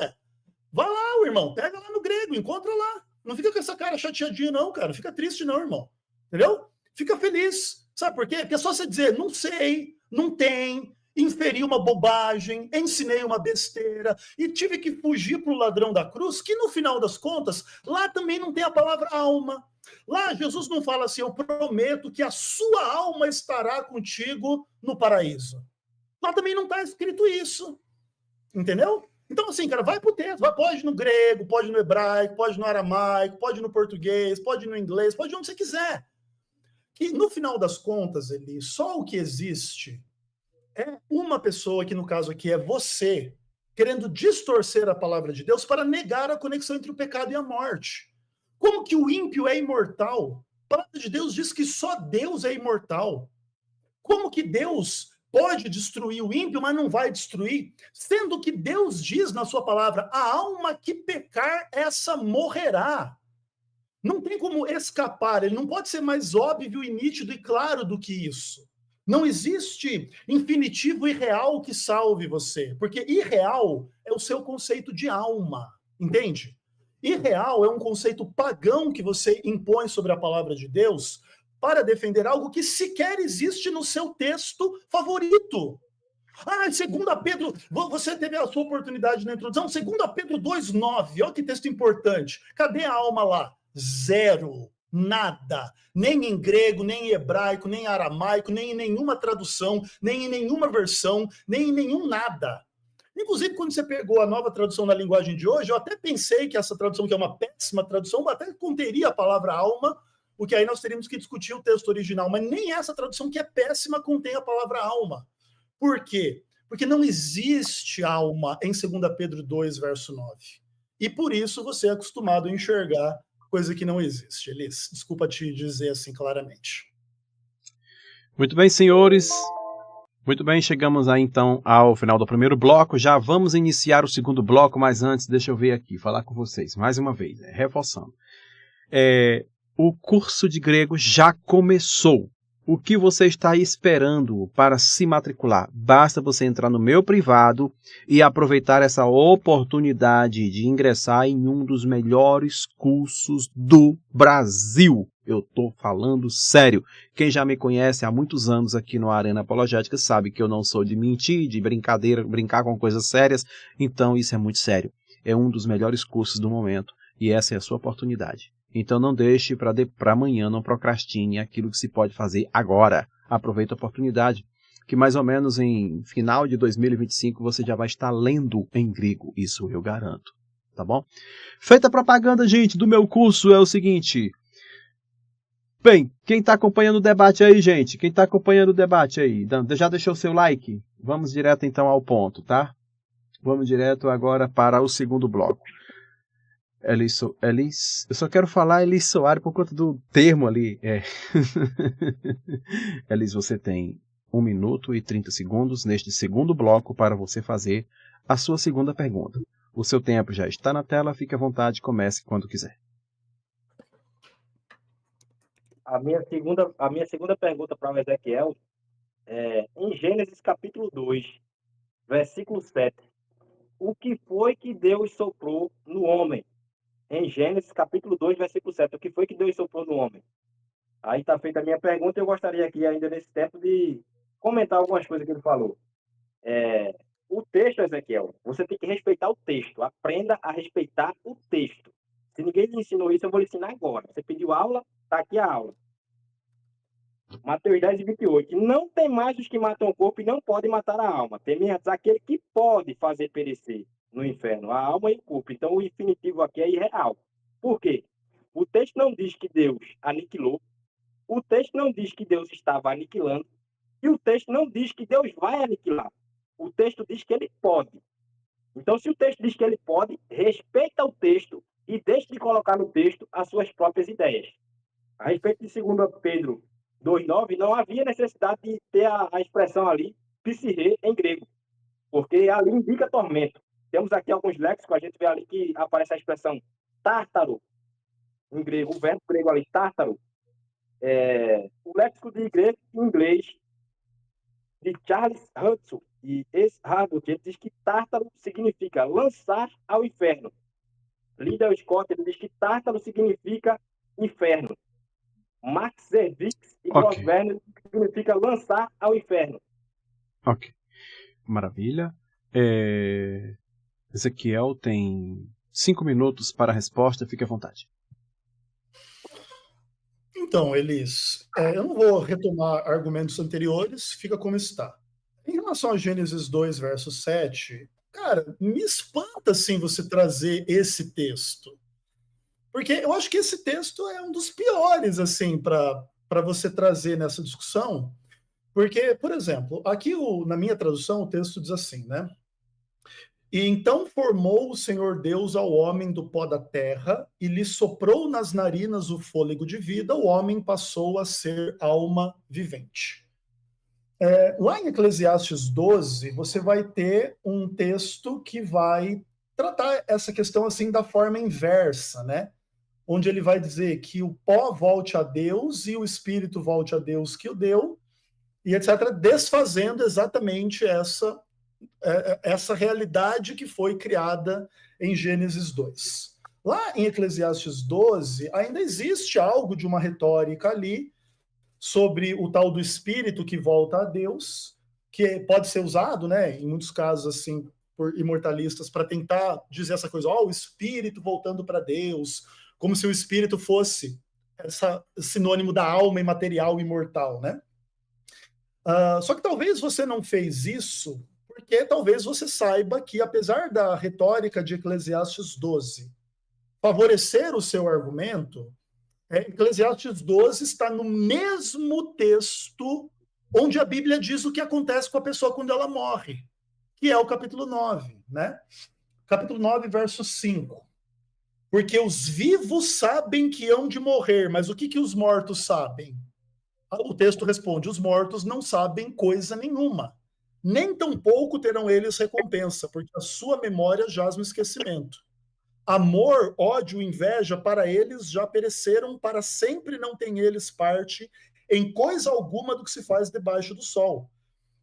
Vai lá, irmão, pega lá no grego, encontra lá. Não fica com essa cara chateadinha, não, cara. Não fica triste, não, irmão. Entendeu? Fica feliz. Sabe por quê? Porque é só você dizer, não sei, não tem, inferi uma bobagem, ensinei uma besteira e tive que fugir para o ladrão da cruz, que no final das contas, lá também não tem a palavra alma. Lá Jesus não fala assim, eu prometo que a sua alma estará contigo no paraíso. Lá também não está escrito isso. Entendeu? Então, assim, cara, vai pro texto, pode no grego, pode no hebraico, pode no aramaico, pode no português, pode no inglês, pode onde você quiser. Que no final das contas, Eli, só o que existe é uma pessoa, que no caso aqui é você, querendo distorcer a palavra de Deus para negar a conexão entre o pecado e a morte. Como que o ímpio é imortal? A palavra de Deus diz que só Deus é imortal. Como que Deus pode destruir o ímpio, mas não vai destruir? Sendo que Deus diz na sua palavra, a alma que pecar, essa morrerá. Não tem como escapar, ele não pode ser mais óbvio e nítido e claro do que isso. Não existe infinitivo irreal que salve você, porque irreal é o seu conceito de alma, entende? Irreal é um conceito pagão que você impõe sobre a palavra de Deus para defender algo que sequer existe no seu texto favorito. Ah, 2 Pedro, você teve a sua oportunidade na introdução, 2 Pedro 2,9, olha que texto importante. Cadê a alma lá? Zero, nada, nem em grego, nem em hebraico, nem em aramaico, nem em nenhuma tradução, nem em nenhuma versão, nem em nenhum nada. Inclusive, quando você pegou a nova tradução na linguagem de hoje, eu até pensei que essa tradução, que é uma péssima tradução, até conteria a palavra alma, porque aí nós teríamos que discutir o texto original, mas nem essa tradução, que é péssima, contém a palavra alma. Por quê? Porque não existe alma em 2 Pedro 2, verso 9. E por isso você é acostumado a enxergar coisa que não existe. Elis, desculpa te dizer assim claramente. Muito bem, senhores. Muito bem, chegamos aí então ao final do primeiro bloco. Já vamos iniciar o segundo bloco, mas antes, deixa eu ver aqui, falar com vocês, mais uma vez, reforçando. O curso de grego já começou. O que você está esperando para se matricular? Basta você entrar no meu privado e aproveitar essa oportunidade de ingressar em um dos melhores cursos do Brasil. Eu estou falando sério. Quem já me conhece há muitos anos aqui no Arena Apologética sabe que eu não sou de mentir, de brincadeira, brincar com coisas sérias. Então isso é muito sério. É um dos melhores cursos do momento e essa é a sua oportunidade. Então não deixe para amanhã, não procrastine aquilo que se pode fazer agora. Aproveite a oportunidade, que mais ou menos em final de 2025 você já vai estar lendo em grego, isso eu garanto, tá bom? Feita a propaganda, gente, do meu curso é o seguinte. Bem, quem está acompanhando o debate aí, gente? Quem está acompanhando o debate aí? Já deixou seu like? Vamos direto então ao ponto, tá? Vamos direto agora para o segundo bloco. Eu só quero falar Elis Soares por conta do termo ali. Elis, você tem 1 minuto e 30 segundos neste segundo bloco para você fazer a sua segunda pergunta. O seu tempo já está na tela, fique à vontade, comece quando quiser. A minha segunda pergunta para o Ezequiel é em Gênesis capítulo 2, versículo 7. O que foi que Deus soprou no homem? Em Gênesis, capítulo 2, versículo 7. O que foi que Deus soprou no homem? Aí está feita a minha pergunta e eu gostaria aqui, ainda nesse tempo, de comentar algumas coisas que ele falou. O texto, Ezequiel, você tem que respeitar o texto. Aprenda a respeitar o texto. Se ninguém lhe ensinou isso, eu vou lhe ensinar agora. Você pediu aula, está aqui a aula. Mateus 10 e 28. Não tem mais os que matam o corpo e não podem matar a alma. Tem antes aquele que pode fazer perecer no inferno, a alma e o corpo. Então, o infinitivo aqui é irreal. Por quê? O texto não diz que Deus aniquilou, o texto não diz que Deus estava aniquilando, e o texto não diz que Deus vai aniquilar. O texto diz que ele pode. Então, se o texto diz que ele pode, respeita o texto e deixe de colocar no texto as suas próprias ideias. A respeito de 2 Pedro 2,9, não havia necessidade de ter a expressão ali, psirrê, em grego, porque ali indica tormento. Temos aqui alguns léxicos, a gente vê ali que aparece a expressão tártaro, em grego, o verbo grego ali, tártaro. O léxico de grego em inglês, de Charles Hudson e Harvard, ele diz que tártaro significa lançar ao inferno. Liddell Scott, ele diz que tártaro significa inferno. Max Zervix e Gross Werner significa lançar ao inferno. Ok. Maravilha. Ezequiel tem 5 minutos para a resposta, fique à vontade. Então, Elis, eu não vou retomar argumentos anteriores, fica como está. Em relação a Gênesis 2, verso 7, cara, me espanta, assim, você trazer esse texto. Porque eu acho que esse texto é um dos piores, assim, para você trazer nessa discussão. Porque, por exemplo, aqui na minha tradução o texto diz assim, né? E então formou o Senhor Deus ao homem do pó da terra e lhe soprou nas narinas o fôlego de vida, o homem passou a ser alma vivente. Lá em Eclesiastes 12, você vai ter um texto que vai tratar essa questão assim da forma inversa, né? Onde ele vai dizer que o pó volte a Deus e o espírito volte a Deus que o deu, e etc., desfazendo exatamente essa realidade que foi criada em Gênesis 2. Lá em Eclesiastes 12, ainda existe algo de uma retórica ali sobre o tal do espírito que volta a Deus, que pode ser usado, né, em muitos casos, assim, por imortalistas, para tentar dizer essa coisa, o espírito voltando para Deus, como se o espírito fosse sinônimo da alma imaterial imortal, né? Só que talvez você não fez isso porque talvez você saiba que, apesar da retórica de Eclesiastes 12 favorecer o seu argumento, Eclesiastes 12 está no mesmo texto onde a Bíblia diz o que acontece com a pessoa quando ela morre, que é o capítulo 9, né? Capítulo 9, verso 5. Porque os vivos sabem que hão de morrer, mas o que os mortos sabem? O texto responde, os mortos não sabem coisa nenhuma, nem tampouco terão eles recompensa, porque a sua memória jaz no esquecimento. Amor, ódio, inveja, para eles já pereceram, para sempre não têm eles parte em coisa alguma do que se faz debaixo do sol.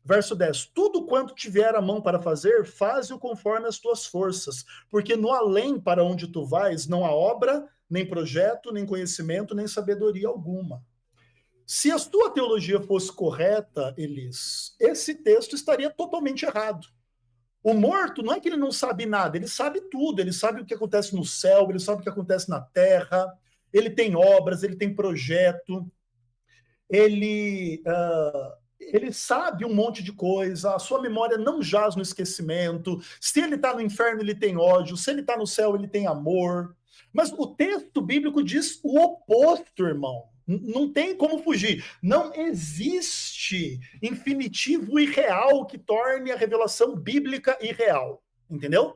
Verso 10, tudo quanto tiver a mão para fazer, faze-o conforme as tuas forças, porque no além para onde tu vais, não há obra, nem projeto, nem conhecimento, nem sabedoria alguma. Se a tua teologia fosse correta, Elis, esse texto estaria totalmente errado. O morto não é que ele não sabe nada, ele sabe tudo, ele sabe o que acontece no céu, ele sabe o que acontece na terra, ele tem obras, ele tem projeto, ele sabe um monte de coisa, a sua memória não jaz no esquecimento, se ele está no inferno ele tem ódio, se ele está no céu ele tem amor, mas o texto bíblico diz o oposto, irmão. Não tem como fugir. Não existe infinitivo irreal que torne a revelação bíblica irreal. Entendeu?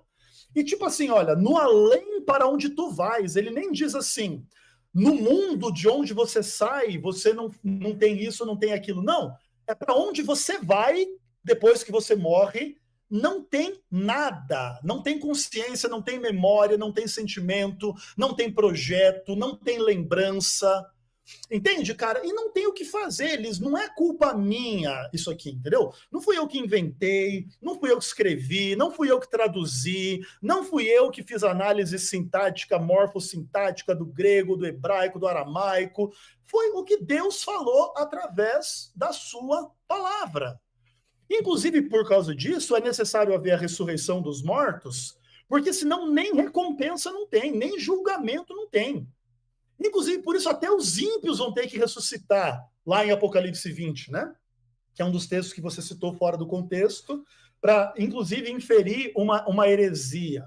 E tipo assim, olha, no além para onde tu vais, ele nem diz assim, no mundo de onde você sai, você não tem isso, não tem aquilo. Não, é para onde você vai depois que você morre, não tem nada, não tem consciência, não tem memória, não tem sentimento, não tem projeto, não tem lembrança. Entende, cara? E não tem o que fazer, Liz, não é culpa minha isso aqui, entendeu? Não fui eu que inventei, não fui eu que escrevi, não fui eu que traduzi, não fui eu que fiz análise sintática, morfossintática do grego, do hebraico, do aramaico. Foi o que Deus falou através da sua palavra. Inclusive, por causa disso, é necessário haver a ressurreição dos mortos, porque senão nem recompensa não tem, nem julgamento não tem. Inclusive, por isso, até os ímpios vão ter que ressuscitar, lá em Apocalipse 20, né? Que é um dos textos que você citou fora do contexto, para, inclusive, inferir uma heresia.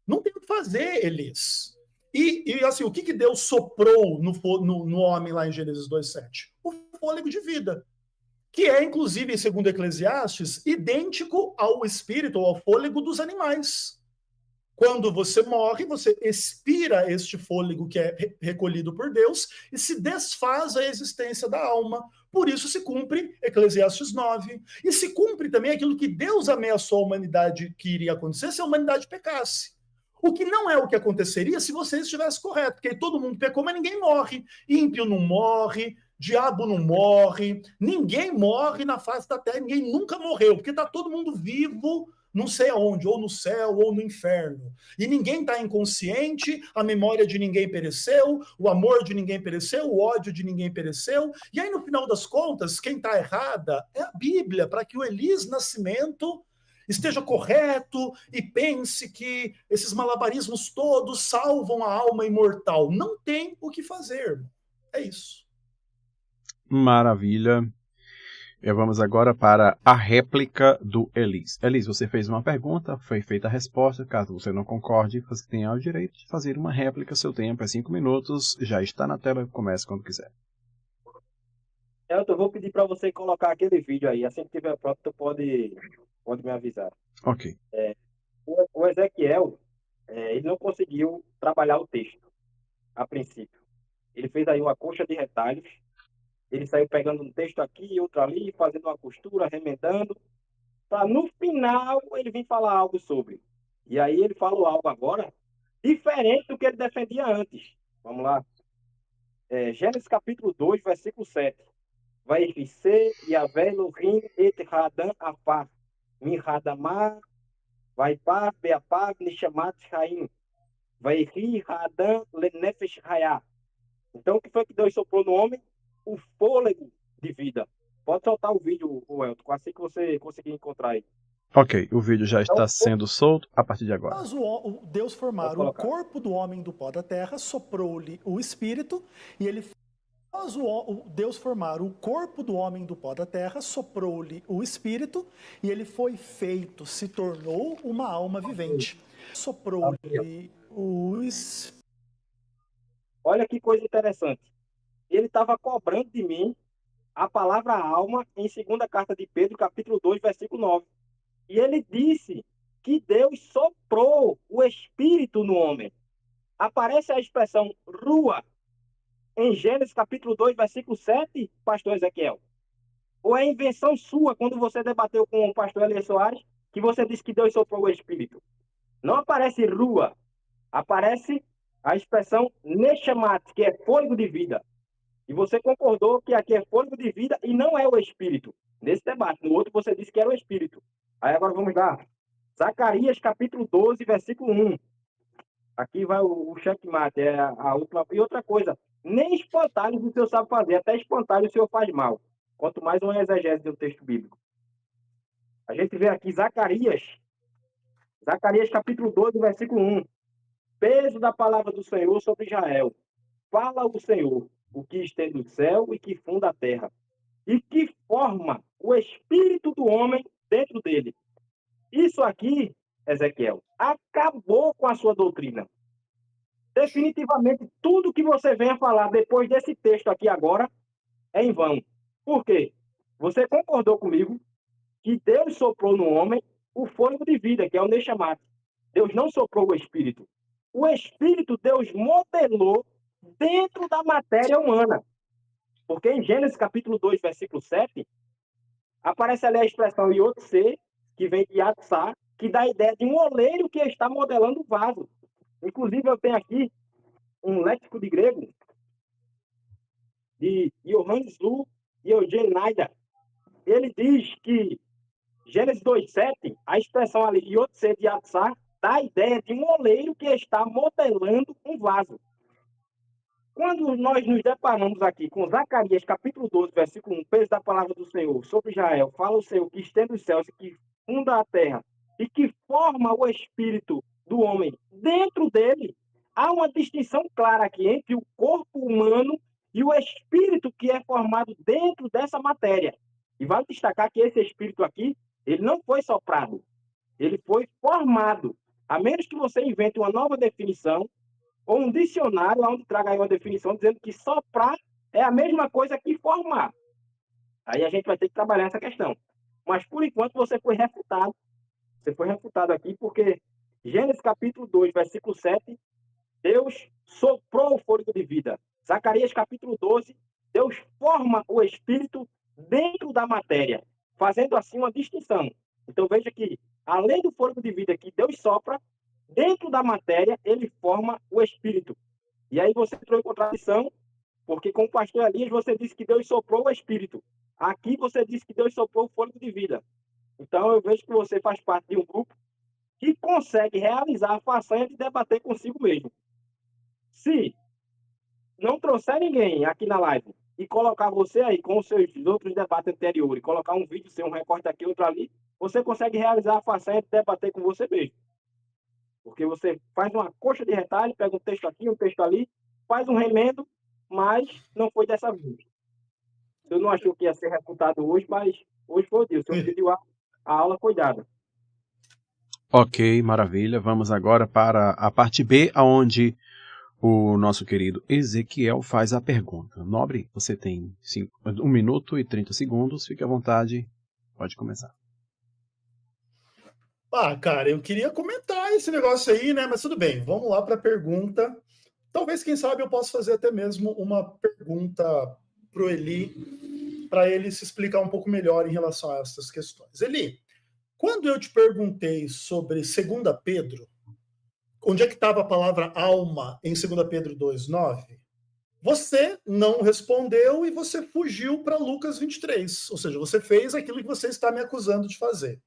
Não tem o que fazer, Elis. E assim, o que Deus soprou no homem lá em Gênesis 2,7? O fôlego de vida, que é, inclusive, segundo Eclesiastes, idêntico ao espírito, ou ao fôlego dos animais. Quando você morre, você expira este fôlego que é recolhido por Deus e se desfaz a existência da alma. Por isso se cumpre Eclesiastes 9. E se cumpre também aquilo que Deus ameaçou a humanidade que iria acontecer se a humanidade pecasse. O que não é o que aconteceria se você estivesse correto, porque todo mundo pecou, mas ninguém morre. Ímpio não morre, diabo não morre, ninguém morre na face da terra, ninguém nunca morreu, porque está todo mundo vivo, não sei aonde, ou no céu, ou no inferno. E ninguém está inconsciente, a memória de ninguém pereceu, o amor de ninguém pereceu, o ódio de ninguém pereceu. E aí, no final das contas, quem está errada é a Bíblia, para que o Elis Nascimento esteja correto e pense que esses malabarismos todos salvam a alma imortal. Não tem o que fazer. É isso. Maravilha. E vamos agora para a réplica do Elis. Elis, você fez uma pergunta, foi feita a resposta. Caso você não concorde, você tem o direito de fazer uma réplica. Seu tempo é 5 minutos, já está na tela, comece quando quiser. Elton, eu vou pedir para você colocar aquele vídeo aí. Assim que estiver pronto, tu pode me avisar. Ok. O Ezequiel, ele não conseguiu trabalhar o texto a princípio. Ele fez aí uma coxa de retalhos. Ele saiu pegando um texto aqui e outro ali, fazendo uma costura, remendando, para no final ele vir falar algo sobre. E aí ele falou algo agora diferente do que ele defendia antes. Vamos lá. Gênesis capítulo 2, versículo 7. Vai ser Yahvé Elohim et Hadam Afar. Min Hadamar, vai par, beapar, nishamat Chaim. Vai ri Hadam lenefesh Hayah. Então, o que foi que Deus soprou no homem? O fôlego de vida. Pode soltar o vídeo, Elton, assim que você conseguir encontrar aí. Ok, o vídeo já está sendo solto a partir de agora. Após Deus formar o corpo do homem do pó da terra, soprou-lhe o espírito, e ele... Após Deus formar o corpo do homem do pó da terra, soprou-lhe o espírito, e ele foi feito, se tornou uma alma vivente. Soprou-lhe o espírito. Olha que coisa interessante. Ele estava cobrando de mim a palavra alma em 2ª carta de Pedro, capítulo 2, versículo 9. E ele disse que Deus soprou o espírito no homem. Aparece a expressão rua em Gênesis capítulo 2, versículo 7, pastor Ezequiel? Ou é invenção sua, quando você debateu com o pastor Elias Soares, que você disse que Deus soprou o espírito? Não aparece rua, aparece a expressão neshamat, que é fôlego de vida. E você concordou que aqui é fôlego de vida e não é o espírito. Nesse debate. No outro você disse que era o espírito. Aí agora vamos lá. Zacarias capítulo 12, versículo 1. Aqui vai o checkmate, é a última. E outra coisa, nem espantalhos o senhor sabe fazer, até espantalho o senhor faz mal. Quanto mais uma exegese de um texto bíblico. A gente vê aqui Zacarias capítulo 12, versículo 1. Peso da palavra do Senhor sobre Israel. Fala o Senhor, o que estende o céu e que funda a terra, e que forma o espírito do homem dentro dele. Isso aqui, Ezequiel, acabou com a sua doutrina. Definitivamente, tudo que você venha falar depois desse texto aqui agora é em vão. Por quê? Você concordou comigo que Deus soprou no homem o fôlego de vida, que é o Neshamat. Deus não soprou o espírito. O espírito Deus modelou dentro da matéria humana. Porque em Gênesis capítulo 2, versículo 7, aparece ali a expressão Yotse, que vem de Yatsá, que dá a ideia de um oleiro que está modelando o vaso. Inclusive, eu tenho aqui um léxico de grego de Johannes Lu e Eugene Naida. Ele diz que Gênesis 2,7, a expressão ali, Yotse de Yatsá, dá a ideia de um oleiro que está modelando um vaso. Quando nós nos deparamos aqui com Zacarias, capítulo 12, versículo 1, peso da palavra do Senhor sobre Israel, fala o Senhor que estende os céus e que funda a terra e que forma o espírito do homem dentro dele, há uma distinção clara aqui entre o corpo humano e o espírito que é formado dentro dessa matéria. E vale destacar que esse espírito aqui, ele não foi soprado, ele foi formado. A menos que você invente uma nova definição, ou um dicionário onde traga aí uma definição dizendo que soprar é a mesma coisa que formar. Aí a gente vai ter que trabalhar essa questão. Mas, por enquanto, você foi refutado. Você foi refutado aqui porque Gênesis capítulo 2, versículo 7, Deus soprou o fôlego de vida. Zacarias capítulo 12, Deus forma o espírito dentro da matéria, fazendo assim uma distinção. Então veja que, além do fôlego de vida que Deus sopra, dentro da matéria, ele forma o espírito. E aí você entrou em contradição, porque com o pastor Elias você disse que Deus soprou o espírito. Aqui você disse que Deus soprou o fôlego de vida. Então eu vejo que você faz parte de um grupo que consegue realizar a façanha de debater consigo mesmo. Se não trouxer ninguém aqui na live e colocar você aí com os seus outros debates anteriores, colocar um vídeo seu, um recorte aqui, outro ali, você consegue realizar a façanha de debater com você mesmo. Porque você faz uma coxa de retalho, pega um texto aqui, um texto ali, faz um remendo, mas não foi dessa vez. Eu não achou que ia ser refutado hoje, mas hoje foi o dia. O senhor pediu a aula foi dada. Ok, maravilha. Vamos agora para a parte B, onde o nosso querido Ezequiel faz a pergunta. Nobre, você tem 1 minuto e 30 segundos. Fique à vontade. Pode começar. Ah, cara, eu queria comentar esse negócio aí, né? Mas tudo bem, vamos lá para a pergunta. Talvez, quem sabe, eu possa fazer até mesmo uma pergunta para o Eli, para ele se explicar um pouco melhor em relação a essas questões. Eli, quando eu te perguntei sobre 2 Pedro, onde é que estava a palavra alma em 2 Pedro 2,9, você não respondeu e você fugiu para Lucas 23. Ou seja, você fez aquilo que você está me acusando de fazer.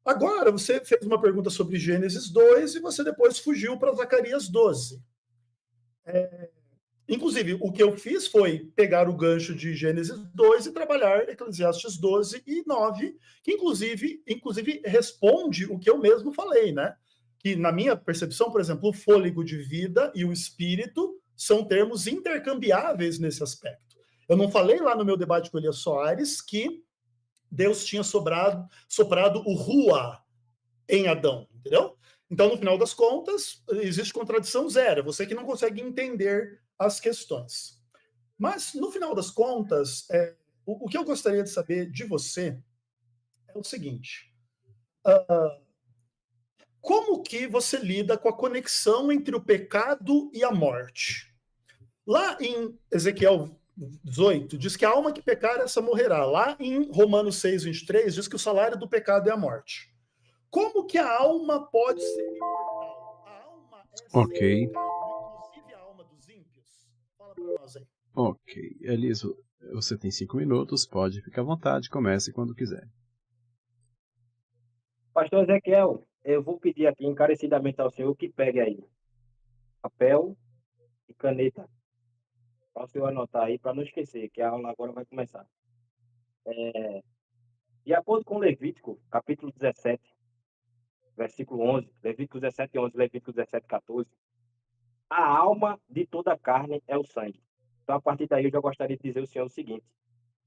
Agora, você fez uma pergunta sobre Gênesis 2 e você depois fugiu para Zacarias 12. Inclusive, o que eu fiz foi pegar o gancho de Gênesis 2 e trabalhar Eclesiastes 12 e 9, que inclusive responde o que eu mesmo falei, né? Que, na minha percepção, por exemplo, o fôlego de vida e o espírito são termos intercambiáveis nesse aspecto. Eu não falei lá no meu debate com Elias Soares que Deus tinha soprado o Ruá em Adão, entendeu? Então, no final das contas, existe contradição zero. Você que não consegue entender as questões. Mas, no final das contas, o que eu gostaria de saber de você é o seguinte. Como que você lida com a conexão entre o pecado e a morte? Lá em Ezequiel 18, diz que a alma que pecar, essa morrerá. Lá em Romanos 6, 23, diz que o salário do pecado é a morte. Como que a alma pode ser imortal? A alma é sem Ok. pecado, inclusive a alma dos ímpios? Fala para nós aí. Ok. Elias, você tem 5 minutos. Pode ficar à vontade. Comece quando quiser. Pastor Ezequiel, eu vou pedir aqui encarecidamente ao senhor que pegue aí papel e caneta para o senhor anotar aí, para não esquecer, que a aula agora vai começar. De acordo com Levítico, capítulo 17, versículo 11, Levítico 17, 11, Levítico 17, 14, a alma de toda a carne é o sangue. Então, a partir daí, eu já gostaria de dizer ao senhor o seguinte.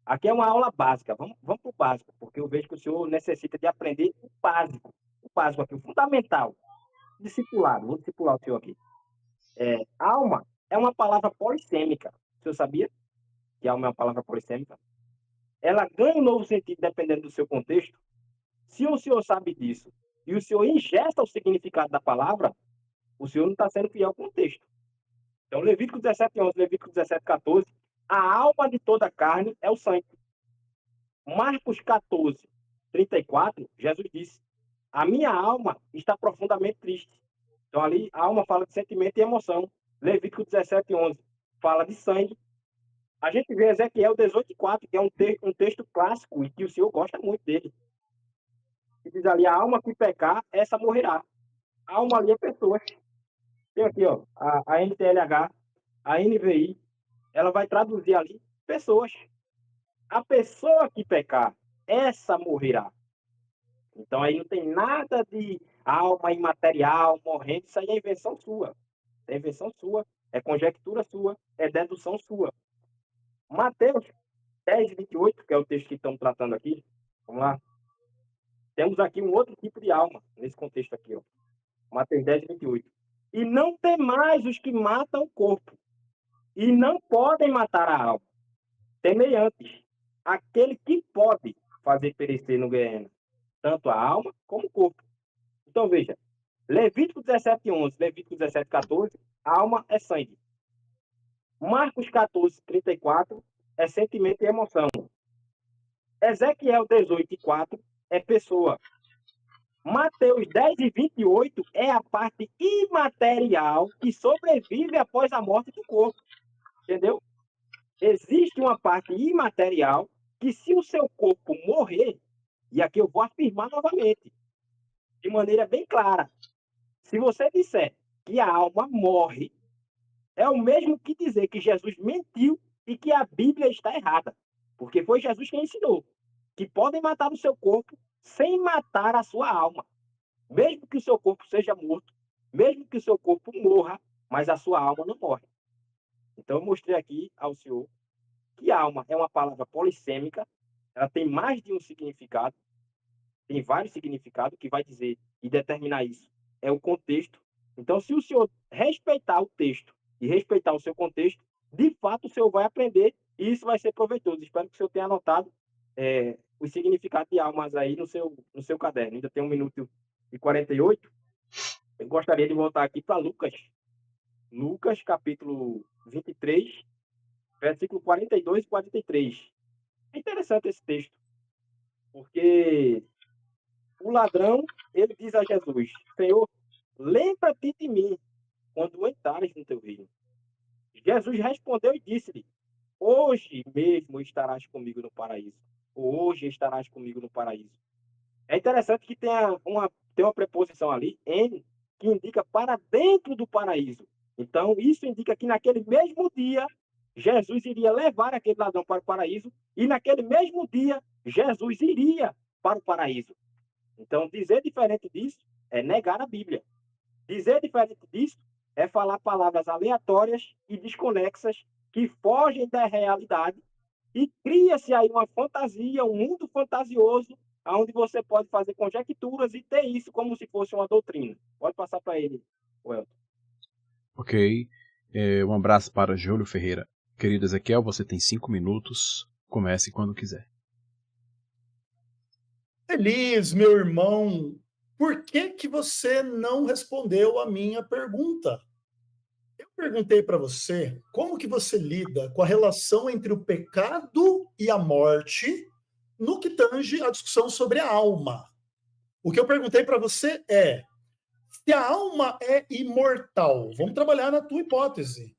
Aqui é uma aula básica, vamos para o básico, porque eu vejo que o senhor necessita de aprender o básico aqui, o fundamental, discipulado. Vou discipular o senhor aqui. Alma é uma palavra polissêmica. O senhor sabia que alma é uma palavra polissêmica? Ela ganha um novo sentido dependendo do seu contexto. Se o senhor sabe disso e o senhor ingesta o significado da palavra, o senhor não está sendo fiel ao contexto. Então, Levítico 17, 11, Levítico 17, 14, a alma de toda a carne é o sangue. Marcos 14, 34, Jesus disse, a minha alma está profundamente triste. Então, ali, a alma fala de sentimento e emoção. Levítico 17, 11, fala de sangue. A gente vê Ezequiel 18, 4, que é um texto clássico e que o senhor gosta muito dele. Que diz ali, a alma que pecar, essa morrerá. A alma ali é pessoas. Tem aqui, ó, a NTLH, a NVI, ela vai traduzir ali pessoas. A pessoa que pecar, essa morrerá. Então aí não tem nada de alma imaterial morrendo, isso aí é invenção sua. É invenção sua, é conjectura sua, é dedução sua. Mateus 10, 28, que é o texto que estamos tratando aqui, vamos lá. Temos aqui um outro tipo de alma, nesse contexto aqui, ó. Mateus 10, 28. E não temais os que matam o corpo, e não podem matar a alma. Temei antes aquele que pode fazer perecer no guerreiro, tanto a alma como o corpo. Então, veja, Levítico 17, 11, Levítico 17, 14, alma é sangue. Marcos 14, 34, é sentimento e emoção. Ezequiel 18, 4, é pessoa. Mateus 10 e 28 é a parte imaterial que sobrevive após a morte do corpo. Entendeu? Existe uma parte imaterial que, se o seu corpo morrer, e aqui eu vou afirmar novamente, de maneira bem clara, se você disser que a alma morre, é o mesmo que dizer que Jesus mentiu e que a Bíblia está errada. Porque foi Jesus quem ensinou que podem matar o seu corpo, sem matar a sua alma. Mesmo que o seu corpo seja morto, mesmo que o seu corpo morra, mas a sua alma não morre. Então eu mostrei aqui ao senhor que alma é uma palavra polissêmica, ela tem mais de um significado, tem vários significados que vai dizer e determinar isso. É o contexto. Então, se o senhor respeitar o texto e respeitar o seu contexto, de fato o senhor vai aprender e isso vai ser proveitoso. Espero que o senhor tenha anotado os significados de almas aí no seu caderno. Ainda tem 1 minuto e 48. Eu gostaria de voltar aqui para Lucas. Lucas, capítulo 23, versículo 42 e 43. É interessante esse texto, porque o ladrão, ele diz a Jesus: Senhor, lembra-te de mim quando entrares no teu reino. Jesus respondeu e disse-lhe: hoje mesmo estarás comigo no paraíso. Hoje estarás comigo no paraíso. É interessante que tem uma preposição ali, em, que indica para dentro do paraíso. Então, isso indica que naquele mesmo dia, Jesus iria levar aquele ladrão para o paraíso, e naquele mesmo dia, Jesus iria para o paraíso. Então, dizer diferente disso é negar a Bíblia. Dizer diferente disso é falar palavras aleatórias e desconexas que fogem da realidade e cria-se aí uma fantasia, um mundo fantasioso, onde você pode fazer conjecturas e ter isso como se fosse uma doutrina. Pode passar para ele, Welton. Ok. Um abraço para Júlio Ferreira. Querido Ezequiel, você tem 5 minutos. Comece quando quiser. Feliz, meu irmão, por que você não respondeu a minha pergunta? Eu perguntei para você como que você lida com a relação entre o pecado e a morte no que tange a discussão sobre a alma. O que eu perguntei para você é: se a alma é imortal, vamos trabalhar na tua hipótese.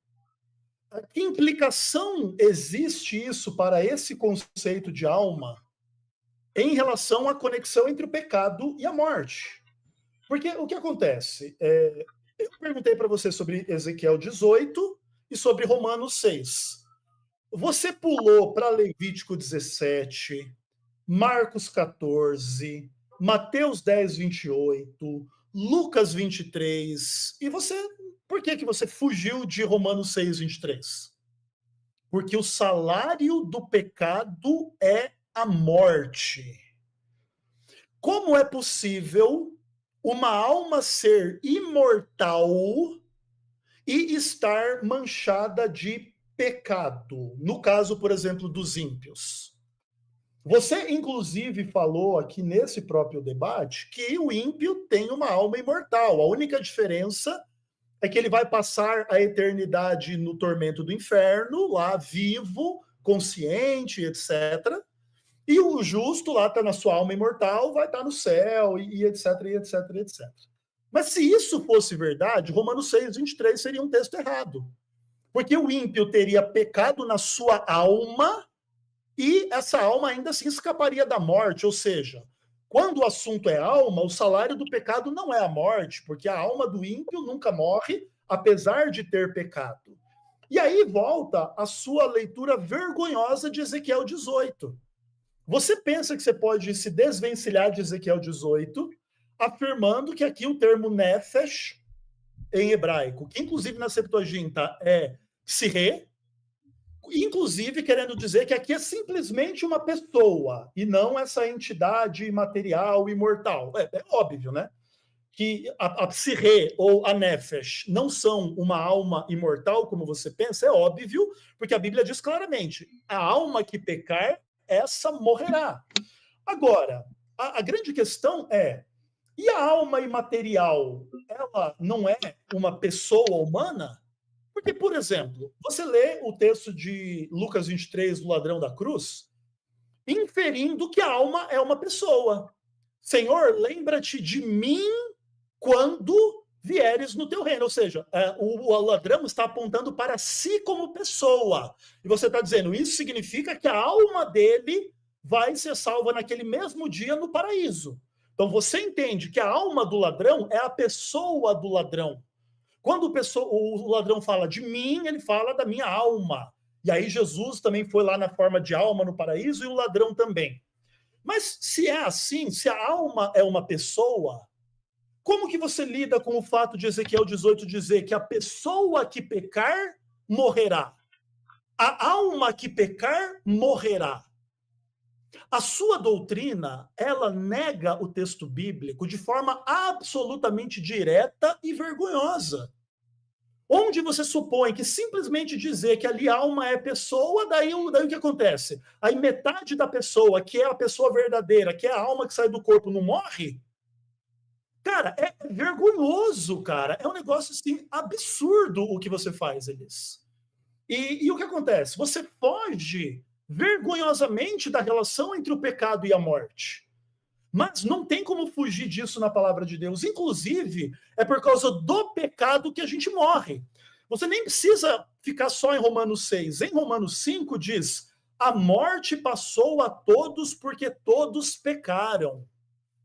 Que implicação existe isso para esse conceito de alma em relação à conexão entre o pecado e a morte? Porque o que acontece? Eu perguntei para você sobre Ezequiel 18 e sobre Romanos 6. Você pulou para Levítico 17, Marcos 14, Mateus 10, 28, Lucas 23. E você, por que você fugiu de Romanos 6, 23? Porque o salário do pecado é a morte. Como é possível uma alma ser imortal e estar manchada de pecado? No caso, por exemplo, dos ímpios. Você, inclusive, falou aqui nesse próprio debate que o ímpio tem uma alma imortal. A única diferença é que ele vai passar a eternidade no tormento do inferno, lá vivo, consciente, etc. E o justo lá está na sua alma imortal, vai estar no céu, e etc, e etc, e etc. Mas se isso fosse verdade, Romanos 6, 23 seria um texto errado. Porque o ímpio teria pecado na sua alma e essa alma ainda assim escaparia da morte. Ou seja, quando o assunto é alma, o salário do pecado não é a morte, porque a alma do ímpio nunca morre, apesar de ter pecado. E aí volta a sua leitura vergonhosa de Ezequiel 18. Você pensa que você pode se desvencilhar de Ezequiel 18, afirmando que aqui o termo nefesh, em hebraico, que inclusive na Septuaginta é psirê, inclusive querendo dizer que aqui é simplesmente uma pessoa, e não essa entidade imaterial, imortal. É óbvio, né? Que a psirê ou a nefesh não são uma alma imortal, como você pensa, é óbvio, porque a Bíblia diz claramente, a alma que pecar, essa morrerá. Agora, a grande questão é, e a alma imaterial, ela não é uma pessoa humana? Porque, por exemplo, você lê o texto de Lucas 23, do ladrão da cruz, inferindo que a alma é uma pessoa. Senhor, lembra-te de mim quando vieres no teu reino. Ou seja, o ladrão está apontando para si como pessoa. E você está dizendo, isso significa que a alma dele vai ser salva naquele mesmo dia no paraíso. Então você entende que a alma do ladrão é a pessoa do ladrão. Quando o ladrão fala de mim, ele fala da minha alma. E aí Jesus também foi lá na forma de alma no paraíso e o ladrão também. Mas se é assim, se a alma é uma pessoa, como que você lida com o fato de Ezequiel 18 dizer que a pessoa que pecar morrerá? A alma que pecar morrerá. A sua doutrina, ela nega o texto bíblico de forma absolutamente direta e vergonhosa. Onde você supõe que simplesmente dizer que ali alma é pessoa, daí o que acontece? Aí metade da pessoa, que é a pessoa verdadeira, que é a alma que sai do corpo, não morre? Cara, é vergonhoso, cara. É um negócio assim, absurdo o que você faz, Elis. E o que acontece? Você foge vergonhosamente da relação entre o pecado e a morte. Mas não tem como fugir disso na palavra de Deus. Inclusive, é por causa do pecado que a gente morre. Você nem precisa ficar só em Romanos 6. Em Romanos 5 diz: a morte passou a todos porque todos pecaram.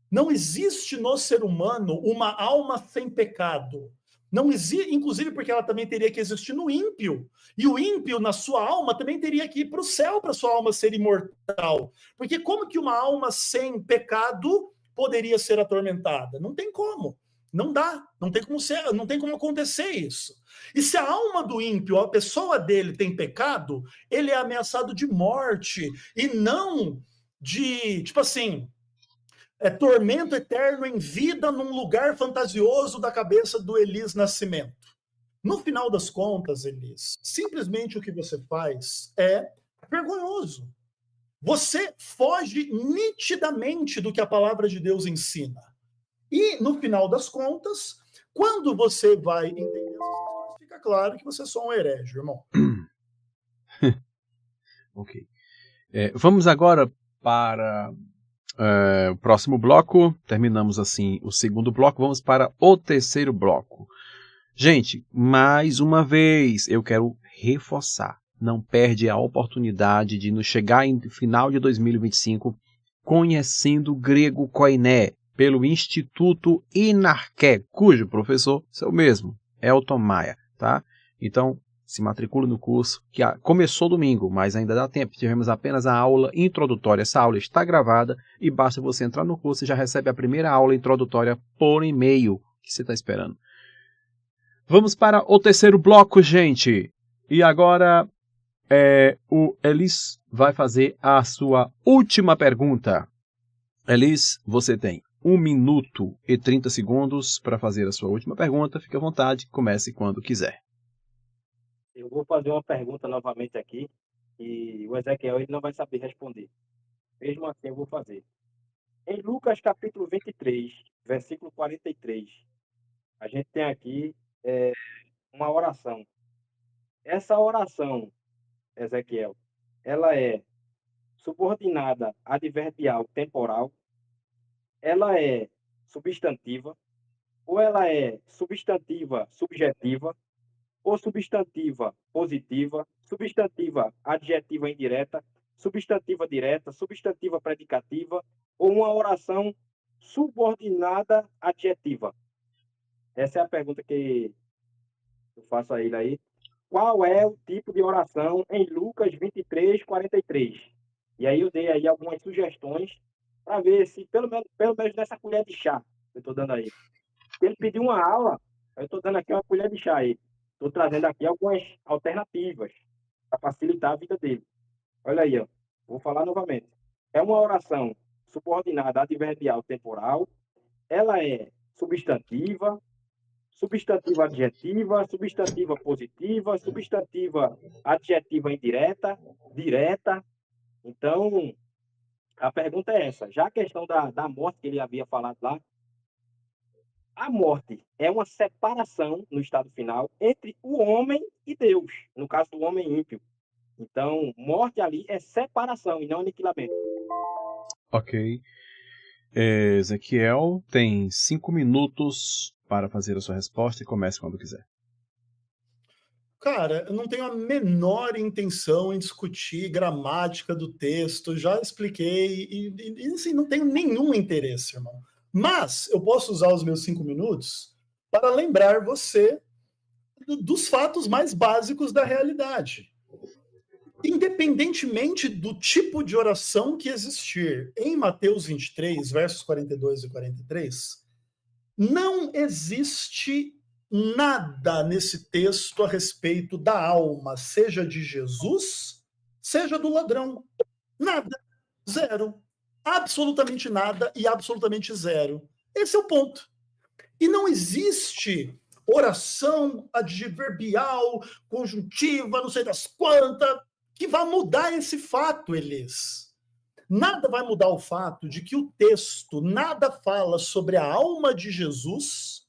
Não existe no ser humano uma alma sem pecado. Não existe, inclusive porque ela também teria que existir no ímpio. E o ímpio, na sua alma, também teria que ir para o céu para sua alma ser imortal. Porque como que uma alma sem pecado poderia ser atormentada? Não tem como. Não dá. Não tem como ser, não tem como acontecer isso. E se a alma do ímpio, a pessoa dele tem pecado, ele é ameaçado de morte e não de, tipo assim, tormento eterno em vida num lugar fantasioso da cabeça do Elis Nascimento. No final das contas, Elis, simplesmente o que você faz é vergonhoso. Você foge nitidamente do que a palavra de Deus ensina. E, no final das contas, quando você vai entender essas questões, fica claro que você é só um herege, irmão. Ok. Vamos agora para o próximo bloco. Terminamos assim o segundo bloco. Vamos para o terceiro bloco. Gente, mais uma vez, eu quero reforçar. Não perde a oportunidade de nos chegar no final de 2025 conhecendo o grego koiné pelo Instituto Inarché, cujo professor sou eu mesmo, Elton Maia, tá? Então, se matricule no curso, que começou domingo, mas ainda dá tempo. Tivemos apenas a aula introdutória. Essa aula está gravada e basta você entrar no curso e já recebe a primeira aula introdutória por e-mail. O que você está esperando? Vamos para o terceiro bloco, gente. E agora o Elis vai fazer a sua última pergunta. Elis, você tem 1 minuto e 30 segundos para fazer a sua última pergunta. Fique à vontade, comece quando quiser. Eu vou fazer uma pergunta novamente aqui e o Ezequiel ele não vai saber responder. Mesmo assim, eu vou fazer. Em Lucas capítulo 23, versículo 43, a gente tem aqui uma oração. Essa oração, Ezequiel, ela é subordinada adverbial temporal, ela é substantiva, ou ela é substantiva subjetiva, ou substantiva positiva, substantiva adjetiva indireta, substantiva direta, substantiva predicativa, ou uma oração subordinada adjetiva. Essa é a pergunta que eu faço a ele aí. Qual é o tipo de oração em Lucas 23, 43? E aí eu dei aí algumas sugestões para ver se, pelo menos nessa colher de chá que eu estou dando aí. Ele pediu uma aula, eu estou dando aqui uma colher de chá aí. Estou trazendo aqui algumas alternativas para facilitar a vida dele. Olha aí, ó. Vou falar novamente. É uma oração subordinada adverbial temporal. Ela é substantiva, substantiva adjetiva, substantiva positiva, substantiva adjetiva indireta, direta. Então, a pergunta é essa. Já a questão da morte que ele havia falado lá, a morte é uma separação no estado final entre o homem e Deus, no caso do homem ímpio. Então, morte ali é separação e não aniquilamento. Ok. Ezequiel tem 5 minutos para fazer a sua resposta e comece quando quiser. Cara, eu não tenho a menor intenção em discutir gramática do texto, já expliquei e assim, não tenho nenhum interesse, irmão. Mas eu posso usar os meus 5 minutos para lembrar você dos fatos mais básicos da realidade. independentemente do tipo de oração que existir, em Mateus 23, versos 42 e 43, não existe nada nesse texto a respeito da alma, seja de Jesus, seja do ladrão. Nada. Zero. Absolutamente nada e absolutamente zero. Esse é o ponto. E não existe oração adverbial, conjuntiva, não sei das quantas, que vai mudar esse fato, Elis. Nada vai mudar o fato de que o texto nada fala sobre a alma de Jesus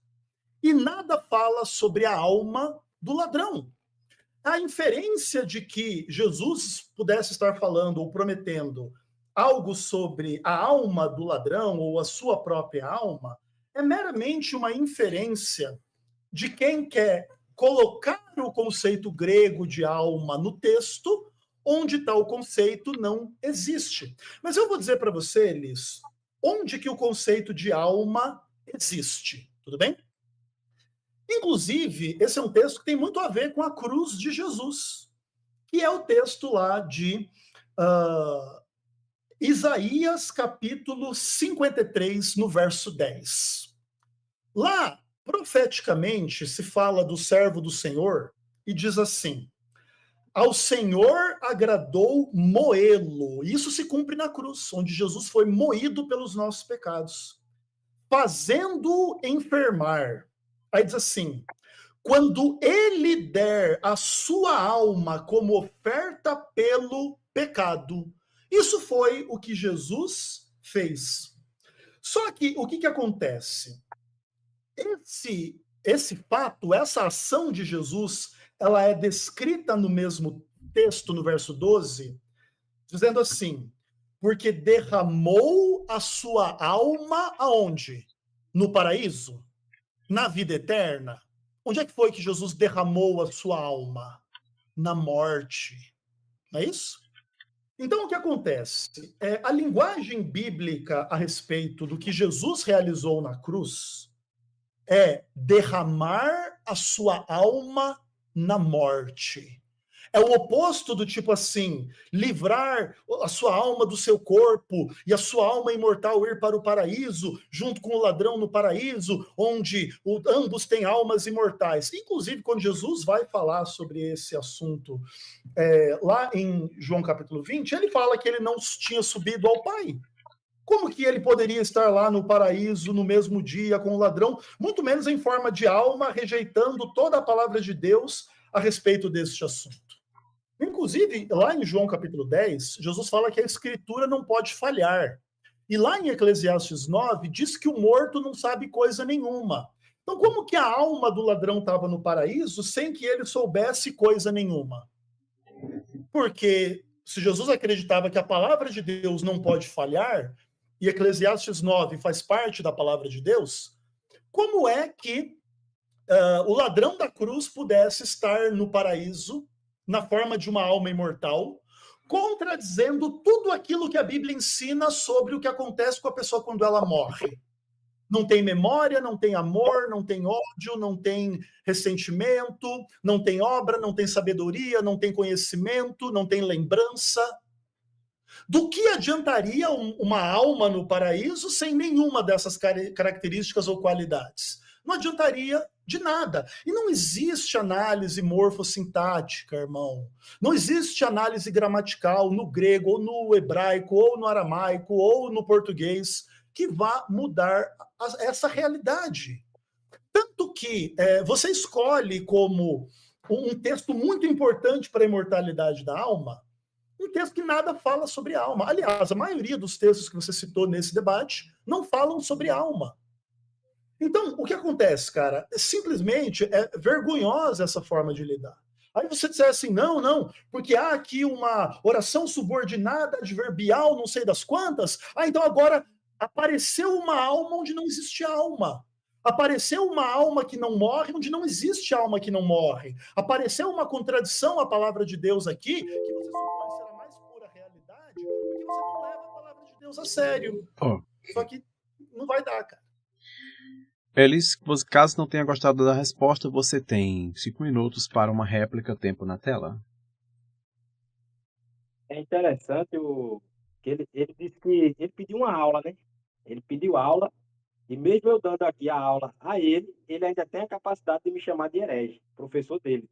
e nada fala sobre a alma do ladrão. A inferência de que Jesus pudesse estar falando ou prometendo algo sobre a alma do ladrão ou a sua própria alma é meramente uma inferência de quem quer colocar o conceito grego de alma no texto, onde tal conceito não existe. Mas eu vou dizer para você, Elis, onde que o conceito de alma existe, tudo bem? Inclusive, esse é um texto que tem muito a ver com a cruz de Jesus, que é o texto lá de Isaías, capítulo 53, no verso 10. Lá, profeticamente, se fala do servo do Senhor e diz assim: ao Senhor agradou moê-lo. Isso se cumpre na cruz, onde Jesus foi moído pelos nossos pecados, fazendo-o enfermar. Aí diz assim: quando ele der a sua alma como oferta pelo pecado. Isso foi o que Jesus fez. Só que o que acontece? Esse fato, essa ação de Jesus, ela é descrita no mesmo texto, no verso 12, dizendo assim: porque derramou a sua alma aonde? No paraíso? Na vida eterna? Onde é que foi que Jesus derramou a sua alma? Na morte. Não é isso? Então, o que acontece? A linguagem bíblica a respeito do que Jesus realizou na cruz é derramar a sua alma na morte. É o oposto do tipo assim, livrar a sua alma do seu corpo e a sua alma imortal ir para o paraíso, junto com o ladrão no paraíso, onde ambos têm almas imortais. Inclusive, quando Jesus vai falar sobre esse assunto lá em João capítulo 20, ele fala que ele não tinha subido ao Pai. Como que ele poderia estar lá no paraíso no mesmo dia com o ladrão, muito menos em forma de alma, rejeitando toda a palavra de Deus a respeito deste assunto? Inclusive, lá em João capítulo 10, Jesus fala que a escritura não pode falhar. E lá em Eclesiastes 9, diz que o morto não sabe coisa nenhuma. Então, como que a alma do ladrão estava no paraíso sem que ele soubesse coisa nenhuma? Porque se Jesus acreditava que a palavra de Deus não pode falhar, e Eclesiastes 9 faz parte da palavra de Deus, como é que o ladrão da cruz pudesse estar no paraíso na forma de uma alma imortal, contradizendo tudo aquilo que a Bíblia ensina sobre o que acontece com a pessoa quando ela morre? Não tem memória, não tem amor, não tem ódio, não tem ressentimento, não tem obra, não tem sabedoria, não tem conhecimento, não tem lembrança. Do que adiantaria uma alma no paraíso sem nenhuma dessas características ou qualidades? Não adiantaria de nada. E não existe análise morfossintática, irmão. Não existe análise gramatical no grego, ou no hebraico, ou no aramaico, ou no português, que vá mudar essa realidade. Tanto que você escolhe como um texto muito importante para a imortalidade da alma, um texto que nada fala sobre alma. Aliás, a maioria dos textos que você citou nesse debate não falam sobre alma. Então, o que acontece, cara? Simplesmente é vergonhosa essa forma de lidar. Aí você disser assim, não, porque há aqui uma oração subordinada, adverbial, não sei das quantas, então agora apareceu uma alma onde não existe alma. Apareceu uma alma que não morre, onde não existe alma que não morre. Apareceu uma contradição à palavra de Deus aqui, que você supõe ser a mais pura realidade, porque você não leva a palavra de Deus a sério. Só que não vai dar, cara. Elis, caso não tenha gostado da resposta, você tem 5 minutos para uma réplica, tempo na tela. É interessante que ele disse que ele pediu uma aula, né? Ele pediu aula, e mesmo eu dando aqui a aula a ele ainda tem a capacidade de me chamar de herege, professor dele.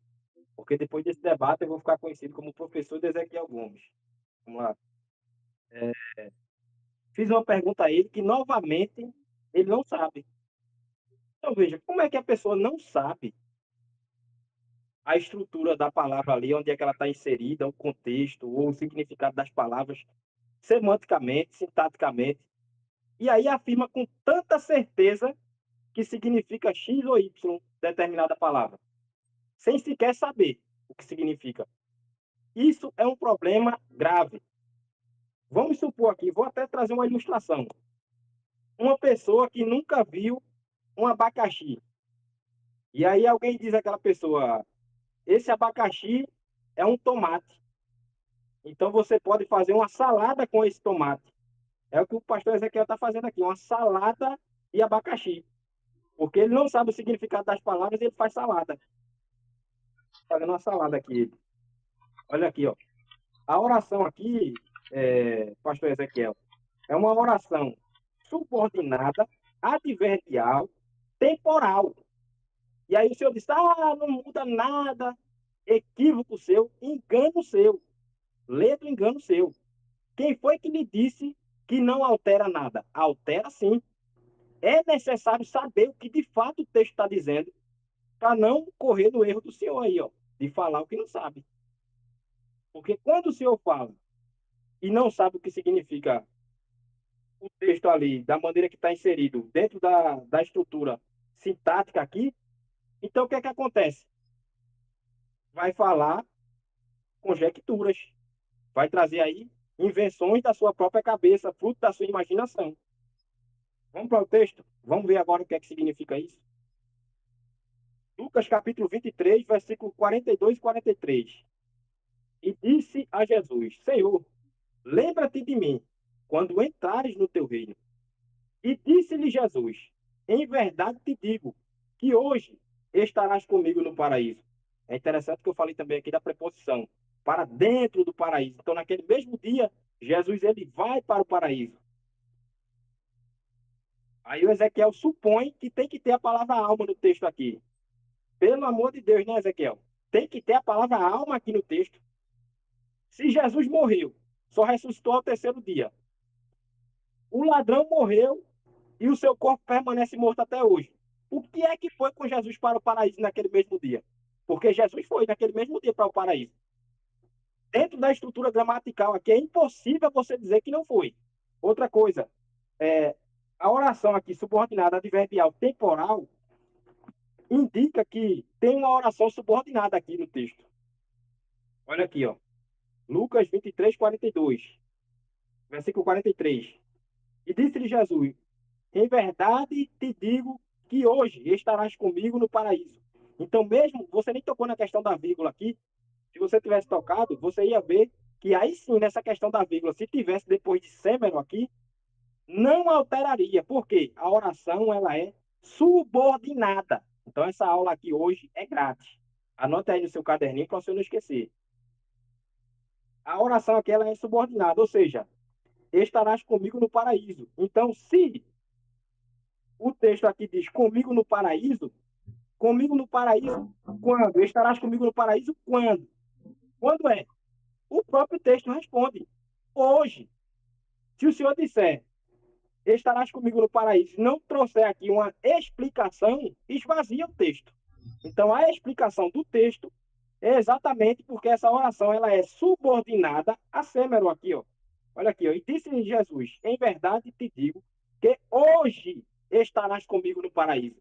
Porque depois desse debate eu vou ficar conhecido como professor de Ezequiel Gomes. Vamos lá. Fiz uma pergunta a ele que, novamente, ele não sabe. Então, veja, como é que a pessoa não sabe a estrutura da palavra ali, onde é que ela está inserida, o contexto, ou o significado das palavras, semanticamente, sintaticamente, e aí afirma com tanta certeza que significa X ou Y determinada palavra, sem sequer saber o que significa. Isso é um problema grave. Vamos supor aqui, vou até trazer uma ilustração. Uma pessoa que nunca viu um abacaxi. E aí alguém diz àquela pessoa, esse abacaxi é um tomate. Então você pode fazer uma salada com esse tomate. É o que o pastor Ezequiel está fazendo aqui, uma salada de abacaxi. Porque ele não sabe o significado das palavras e ele faz salada. Fazendo uma salada aqui. Olha aqui, ó. A oração aqui, pastor Ezequiel, é uma oração subordinada, adverbial, temporal. E aí o senhor diz, não muda nada, equívoco seu, engano seu, ledo engano seu. Quem foi que lhe disse que não altera nada? Altera sim. É necessário saber o que de fato o texto está dizendo para não correr no erro do senhor aí, ó, de falar o que não sabe. Porque quando o senhor fala e não sabe o que significa o texto ali, da maneira que está inserido dentro da estrutura sintática aqui, então o que é que acontece? Vai falar conjecturas, vai trazer aí invenções da sua própria cabeça, fruto da sua imaginação. Vamos para o texto? Vamos ver agora o que é que significa isso? Lucas capítulo 23, versículo 42 e 43. E disse a Jesus, Senhor, lembra-te de mim, quando entrares no teu reino. E disse-lhe Jesus, em verdade te digo, que hoje estarás comigo no paraíso. É interessante que eu falei também aqui da preposição, para dentro do paraíso. Então, naquele mesmo dia, Jesus ele vai para o paraíso. Aí o Ezequiel supõe que tem que ter a palavra alma no texto aqui. Pelo amor de Deus, né, Ezequiel? Tem que ter a palavra alma aqui no texto. Se Jesus morreu, só ressuscitou ao terceiro dia. O ladrão morreu e o seu corpo permanece morto até hoje. O que é que foi com Jesus para o paraíso naquele mesmo dia? Porque Jesus foi naquele mesmo dia para o paraíso. Dentro da estrutura gramatical aqui, é impossível você dizer que não foi. Outra coisa, a oração aqui subordinada adverbial temporal indica que tem uma oração subordinada aqui no texto. Olha aqui, ó. Lucas 23, 42. Versículo 43. E disse-lhe Jesus, em verdade te digo que hoje estarás comigo no paraíso. Então, mesmo, você nem tocou na questão da vírgula aqui. Se você tivesse tocado, você ia ver que aí sim, nessa questão da vírgula, se tivesse depois de sêmero aqui, não alteraria. Por quê? A oração, ela é subordinada. Então, essa aula aqui hoje é grátis. Anote aí no seu caderninho para você não esquecer. A oração aqui, ela é subordinada, ou seja, estarás comigo no paraíso. Então, se o texto aqui diz comigo no paraíso quando? Estarás comigo no paraíso quando? Quando é? O próprio texto responde. Hoje. Se o senhor disser, estarás comigo no paraíso, não trouxer aqui uma explicação, esvazia o texto. Então, a explicação do texto é exatamente porque essa oração ela é subordinada a sêmero aqui, ó. Olha aqui, ó. E disse Jesus, em verdade te digo que hoje estarás comigo no paraíso.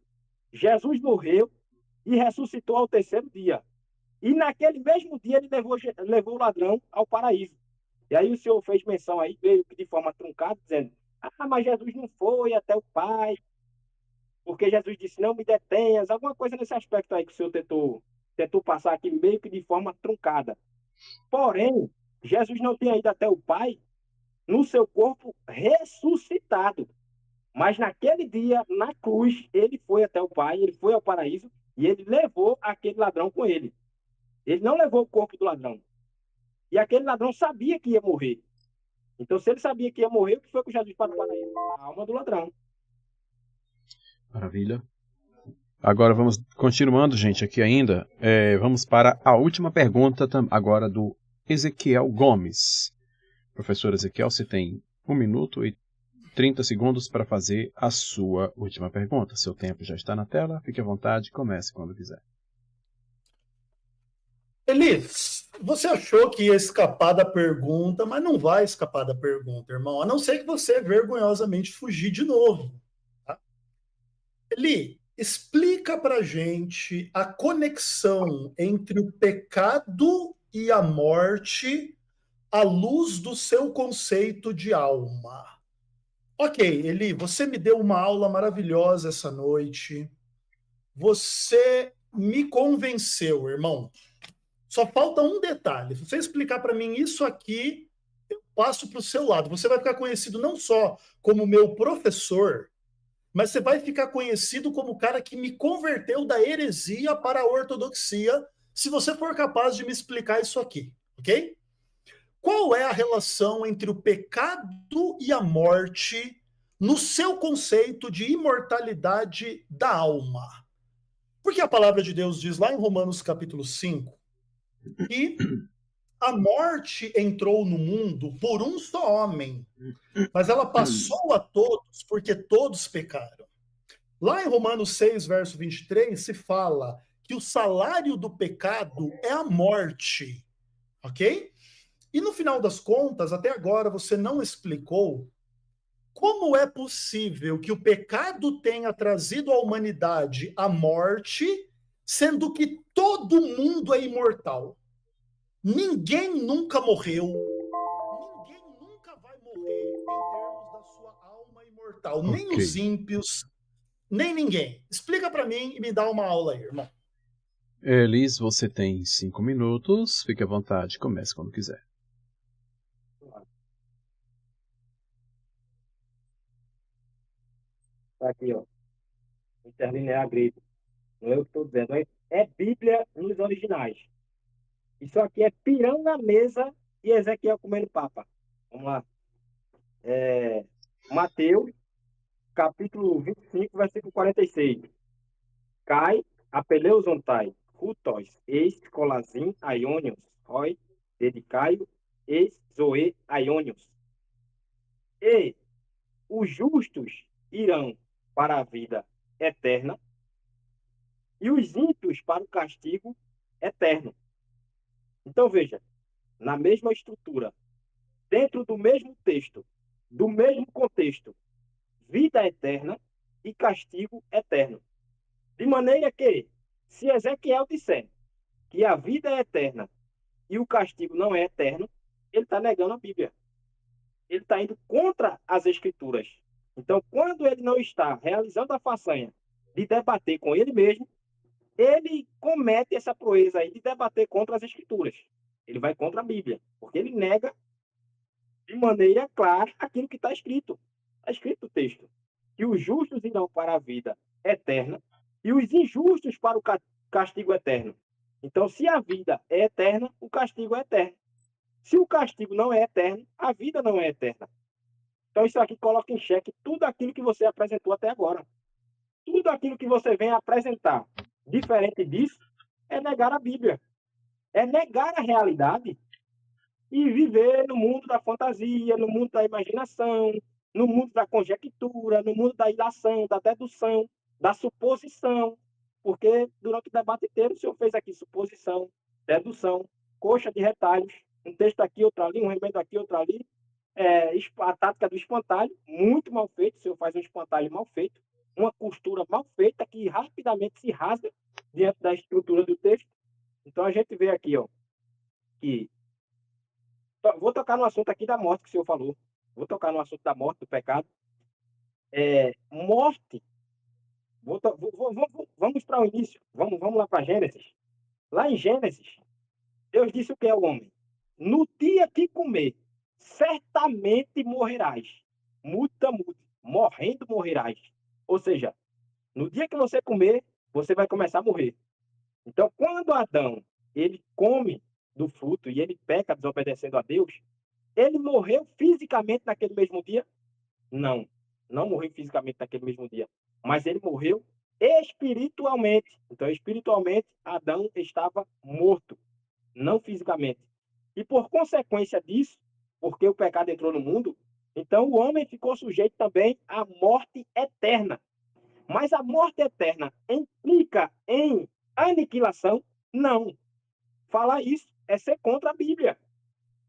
Jesus morreu e ressuscitou ao terceiro dia. E naquele mesmo dia ele levou o ladrão ao paraíso. E aí o senhor fez menção aí, veio de forma truncada, dizendo, mas Jesus não foi até o Pai, porque Jesus disse, não me detenhas, alguma coisa nesse aspecto aí que o senhor tentou passar aqui meio que de forma truncada. Porém, Jesus não tinha ido até o Pai no seu corpo ressuscitado. Mas naquele dia, na cruz, ele foi até o Pai, ele foi ao paraíso e ele levou aquele ladrão com ele. Ele não levou o corpo do ladrão. E aquele ladrão sabia que ia morrer. Então, se ele sabia que ia morrer, o que foi que Jesus pagou para ele? A alma do ladrão. Maravilha. Agora vamos continuando, gente, aqui ainda. Vamos para a última pergunta agora do Ezequiel Gomes. Professor Ezequiel, você tem 1 minuto e 30 segundos para fazer a sua última pergunta. Seu tempo já está na tela, fique à vontade, comece quando quiser. Elis, você achou que ia escapar da pergunta, mas não vai escapar da pergunta, irmão. A não ser que você vergonhosamente fugir de novo. Tá? Eli, explica pra gente a conexão entre o pecado e a morte à luz do seu conceito de alma. Ok, Eli, você me deu uma aula maravilhosa essa noite. Você me convenceu, irmão. Só falta um detalhe. Se você explicar para mim isso aqui, eu passo para o seu lado. Você vai ficar conhecido não só como meu professor, mas você vai ficar conhecido como o cara que me converteu da heresia para a ortodoxia, se você for capaz de me explicar isso aqui, ok? Qual é a relação entre o pecado e a morte no seu conceito de imortalidade da alma? Porque a palavra de Deus diz lá em Romanos capítulo 5 que a morte entrou no mundo por um só homem, mas ela passou a todos porque todos pecaram. Lá em Romanos 6, verso 23, se fala que o salário do pecado é a morte, ok? E no final das contas, até agora você não explicou como é possível que o pecado tenha trazido à humanidade a morte, sendo que todo mundo é imortal. Ninguém nunca morreu. Ninguém nunca vai morrer em termos da sua alma imortal. Nem Ok. os ímpios, nem ninguém. Explica para mim e me dá uma aula aí, irmão. Elis, você tem 5 minutos, fique à vontade, comece quando quiser. Tá aqui, ó. Interlinear grego. Não é eu que estou dizendo. É Bíblia nos originais. Isso aqui é pirão na mesa e Ezequiel comendo papa. Vamos lá. Mateus, capítulo 25, versículo 46. Cai, apeleusontai, hutos, eis colazim aionios, oi, dedicaio, eis zoe aionios. E os justos irão para a vida eterna e os ímpios para o castigo eterno. Então, veja, na mesma estrutura, dentro do mesmo texto, do mesmo contexto, vida eterna e castigo eterno. De maneira que, se Ezequiel disser que a vida é eterna e o castigo não é eterno, ele está negando a Bíblia. Ele está indo contra as Escrituras. Então, quando ele não está realizando a façanha de debater com ele mesmo, ele comete essa proeza aí de debater contra as Escrituras. Ele vai contra a Bíblia, porque ele nega de maneira clara aquilo que está escrito. Está escrito no texto. Que os justos irão para a vida eterna e os injustos para o castigo eterno. Então, se a vida é eterna, o castigo é eterno. Se o castigo não é eterno, a vida não é eterna. Então, isso aqui coloca em xeque tudo aquilo que você apresentou até agora. Tudo aquilo que você vem apresentar diferente disso é negar a Bíblia. É negar a realidade e viver no mundo da fantasia, no mundo da imaginação, no mundo da conjectura, no mundo da ilação, da dedução, da suposição. Porque durante o debate inteiro o senhor fez aqui suposição, dedução, coxa de retalhos, um texto aqui, outro ali, um remédio aqui, outro ali. A tática do espantalho, muito mal feito, o senhor faz um espantalho mal feito, uma costura mal feita que rapidamente se rasga diante da estrutura do texto. Então a gente vê aqui, ó, que vou tocar no assunto aqui da morte que o senhor falou. Vou tocar no assunto da morte, do pecado. Morte. Vamos para o início. Vamos lá para Gênesis. Lá em Gênesis, Deus disse o que é o homem. No dia que comer, certamente morrerás. Muta, morrendo morrerás. Ou seja, no dia que você comer, você vai começar a morrer. Então, quando Adão ele come do fruto e ele peca desobedecendo a Deus, ele morreu fisicamente naquele mesmo dia? Não, não morreu fisicamente naquele mesmo dia, mas ele morreu espiritualmente. Então, espiritualmente, Adão estava morto, não fisicamente. E por consequência disso, porque o pecado entrou no mundo, então o homem ficou sujeito também à morte eterna. Mas a morte eterna implica em aniquilação? Não. Falar isso é ser contra a Bíblia.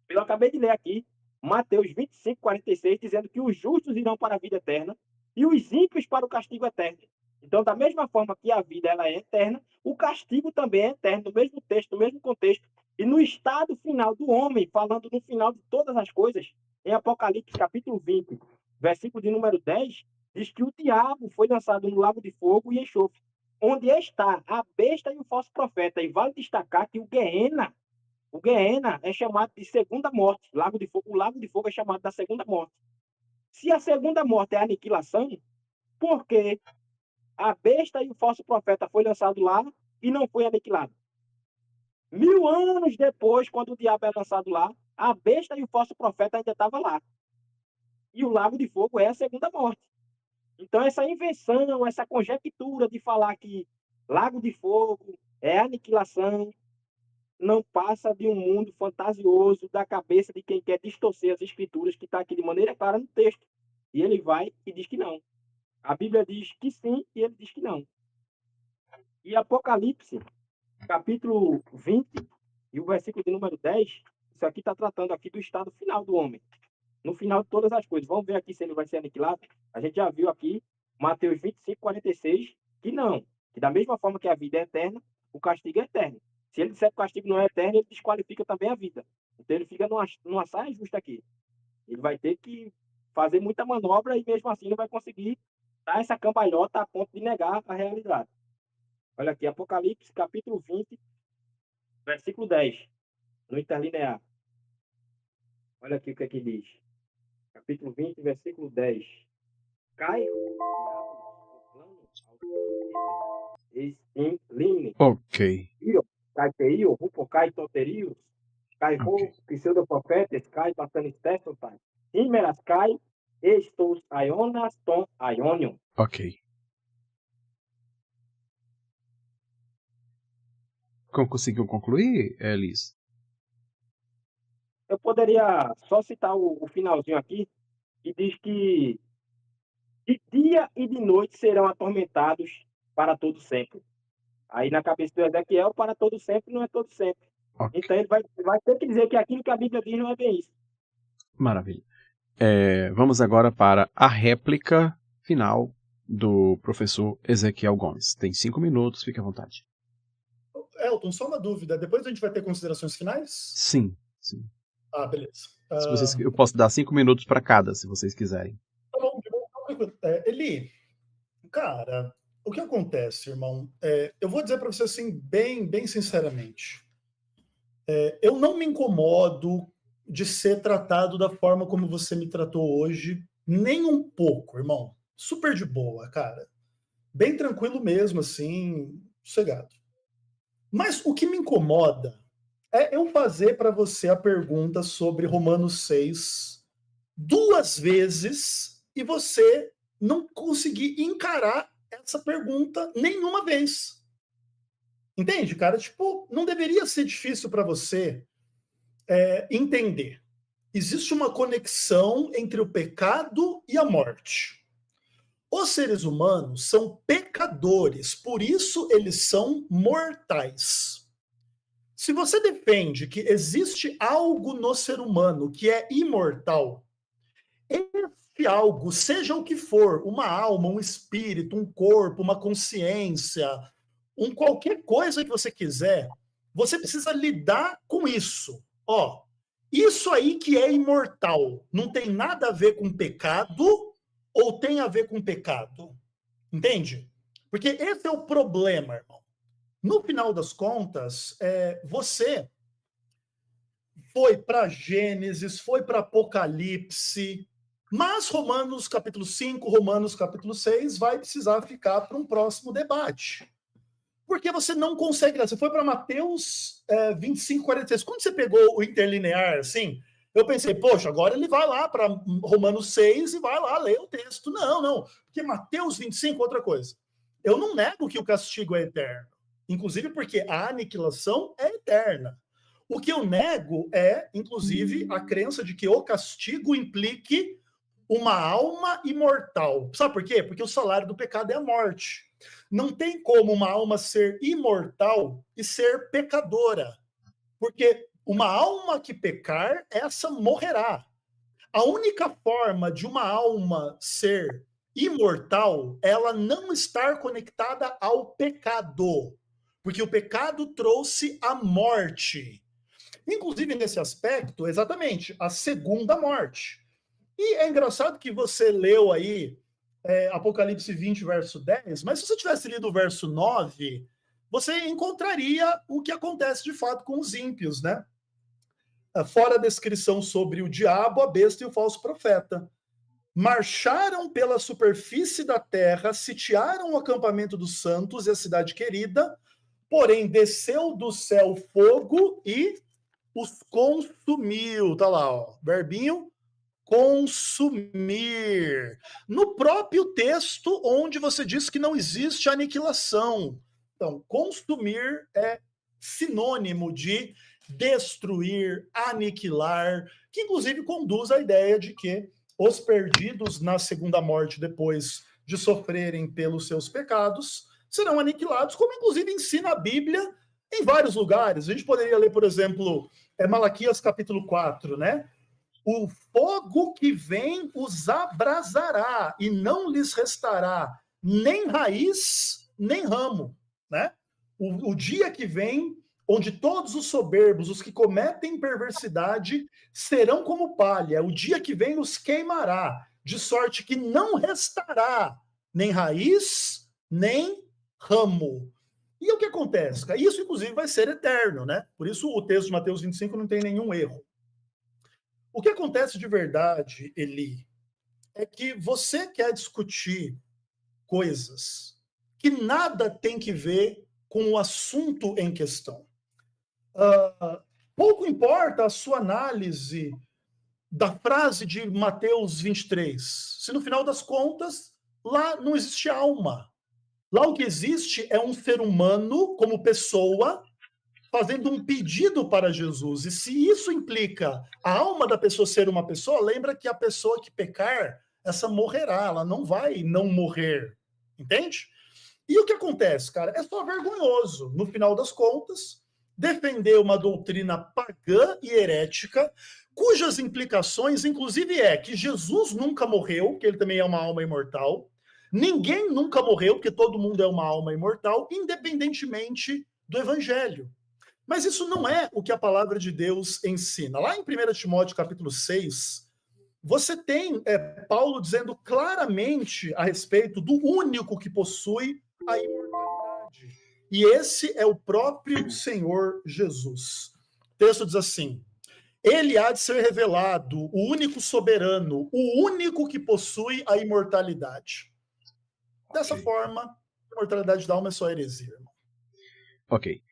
Eu acabei de ler aqui Mateus 25, 46, dizendo que os justos irão para a vida eterna e os ímpios para o castigo eterno. Então, da mesma forma que a vida ela é eterna, o castigo também é eterno, no mesmo texto, no mesmo contexto. E no estado final do homem, falando no final de todas as coisas, em Apocalipse capítulo 20, versículo de número 10, diz que o diabo foi lançado no lago de fogo e enxofre, onde está a besta e o falso profeta. E vale destacar que o Guiena é chamado de segunda morte. O lago de fogo é chamado da segunda morte. Se a segunda morte é a aniquilação, por que a besta e o falso profeta foi lançado lá e não foi aniquilado? 1000 anos depois, quando o diabo é lançado lá, a besta e o falso profeta ainda estavam lá. E o lago de fogo é a segunda morte. Então, essa invenção, essa conjectura de falar que lago de fogo é aniquilação, não passa de um mundo fantasioso da cabeça de quem quer distorcer as escrituras, que está aqui de maneira clara no texto. E ele vai e diz que não. A Bíblia diz que sim e ele diz que não. E Apocalipse, capítulo 20, e o versículo de número 10, isso aqui está tratando aqui do estado final do homem. No final de todas as coisas. Vamos ver aqui se ele vai ser aniquilado. A gente já viu aqui, Mateus 25, 46, que não. Que da mesma forma que a vida é eterna, o castigo é eterno. Se ele disser que o castigo não é eterno, ele desqualifica também a vida. Então ele fica numa saia justa aqui. Ele vai ter que fazer muita manobra e mesmo assim não vai conseguir dar essa cambalhota a ponto de negar a realidade. Olha aqui, Apocalipse, capítulo 20, versículo 10, no interlinear. Olha aqui o que é que diz. Capítulo 20, versículo 10. Cai o plano ao em limne. Ok. Cai teio, rupo, cai toterios, cai Ok. pseudoprofetes, cai batanis testotai. Imeras cai, estos aionas ton aionion. Ok. Conseguiu concluir, Elis? Eu poderia só citar o finalzinho aqui, que diz que de dia e de noite serão atormentados para todo sempre. Aí na cabeça do Ezequiel, para todo sempre não é todo sempre. Ok. Então ele vai ter que dizer que aquilo que a Bíblia diz não é bem isso. Maravilha. Vamos agora para a réplica final do professor Ezequiel Gomes. Tem 5 minutos, fique à vontade. Elton, só uma dúvida. Depois a gente vai ter considerações finais? Sim, sim. Ah, beleza. Eu posso dar 5 minutos para cada, se vocês quiserem. Tá bom, tranquilo. Eli, cara, o que acontece, irmão? Eu vou dizer para você assim, bem sinceramente. Eu não me incomodo de ser tratado da forma como você me tratou hoje, nem um pouco, irmão. Super de boa, cara. Bem tranquilo mesmo, assim, sossegado. Mas o que me incomoda é eu fazer para você a pergunta sobre Romanos 6 2 vezes e você não conseguir encarar essa pergunta nenhuma vez. Entende, cara? Tipo, não deveria ser difícil para você entender. Existe uma conexão entre o pecado e a morte. Os seres humanos são pecadores, por isso eles são mortais. Se você defende que existe algo no ser humano que é imortal, esse algo, seja o que for, uma alma, um espírito, um corpo, uma consciência, qualquer coisa que você quiser, você precisa lidar com isso. Ó, isso aí que é imortal, não tem nada a ver com pecado ou tem a ver com pecado? Entende? Porque esse é o problema, irmão. No final das contas, você foi para Gênesis, foi para Apocalipse, mas Romanos capítulo 5, Romanos capítulo 6 vai precisar ficar para um próximo debate. Porque você não consegue. Você foi para Mateus 25, 46. Quando você pegou o interlinear, assim, eu pensei, poxa, agora ele vai lá para Romanos 6 e vai lá ler o texto. Não, não. Porque Mateus 25, outra coisa. Eu não nego que o castigo é eterno. Inclusive porque a aniquilação é eterna. O que eu nego é, inclusive, a crença de que o castigo implique uma alma imortal. Sabe por quê? Porque o salário do pecado é a morte. Não tem como uma alma ser imortal e ser pecadora. Porque uma alma que pecar, essa morrerá. A única forma de uma alma ser imortal, ela não estar conectada ao pecado. Porque o pecado trouxe a morte. Inclusive, nesse aspecto, exatamente, a segunda morte. E é engraçado que você leu aí Apocalipse 20, verso 10, mas se você tivesse lido o verso 9, você encontraria o que acontece de fato com os ímpios, né? Fora a descrição sobre o diabo, a besta e o falso profeta. Marcharam pela superfície da terra, sitiaram o acampamento dos santos e a cidade querida, porém desceu do céu fogo e os consumiu. Tá lá, ó, verbinho consumir. No próprio texto onde você diz que não existe aniquilação. Então, consumir é sinônimo de destruir, aniquilar, que inclusive conduz à ideia de que os perdidos na segunda morte, depois de sofrerem pelos seus pecados, serão aniquilados, como inclusive ensina a Bíblia em vários lugares. A gente poderia ler, por exemplo, Malaquias capítulo 4, né? O fogo que vem os abrasará e não lhes restará nem raiz, nem ramo, né? O dia que vem, onde todos os soberbos, os que cometem perversidade, serão como palha. O dia que vem os queimará, de sorte que não restará nem raiz, nem ramo. E o que acontece? Isso, inclusive, vai ser eterno, né? Por isso o texto de Mateus 25 não tem nenhum erro. O que acontece de verdade, Eli, é que você quer discutir coisas que nada tem que ver com o assunto em questão. Pouco importa a sua análise da frase de Mateus 23, se no final das contas lá não existe alma. Lá o que existe é um ser humano como pessoa fazendo um pedido para Jesus. E se isso implica a alma da pessoa ser uma pessoa, lembra que a pessoa que pecar, essa morrerá, ela não vai não morrer. Entende? E o que acontece, cara? É só vergonhoso. No final das contas, defender uma doutrina pagã e herética, cujas implicações, inclusive, é que Jesus nunca morreu, que ele também é uma alma imortal. Ninguém nunca morreu, porque todo mundo é uma alma imortal, independentemente do evangelho. Mas isso não é o que a palavra de Deus ensina. Lá em 1 Timóteo capítulo 6, você tem Paulo dizendo claramente a respeito do único que possui a imortalidade. E esse é o próprio Senhor Jesus. O texto diz assim: ele há de ser revelado, o único soberano, o único que possui a imortalidade. Dessa forma, a imortalidade da alma é só heresia, irmão. Ok.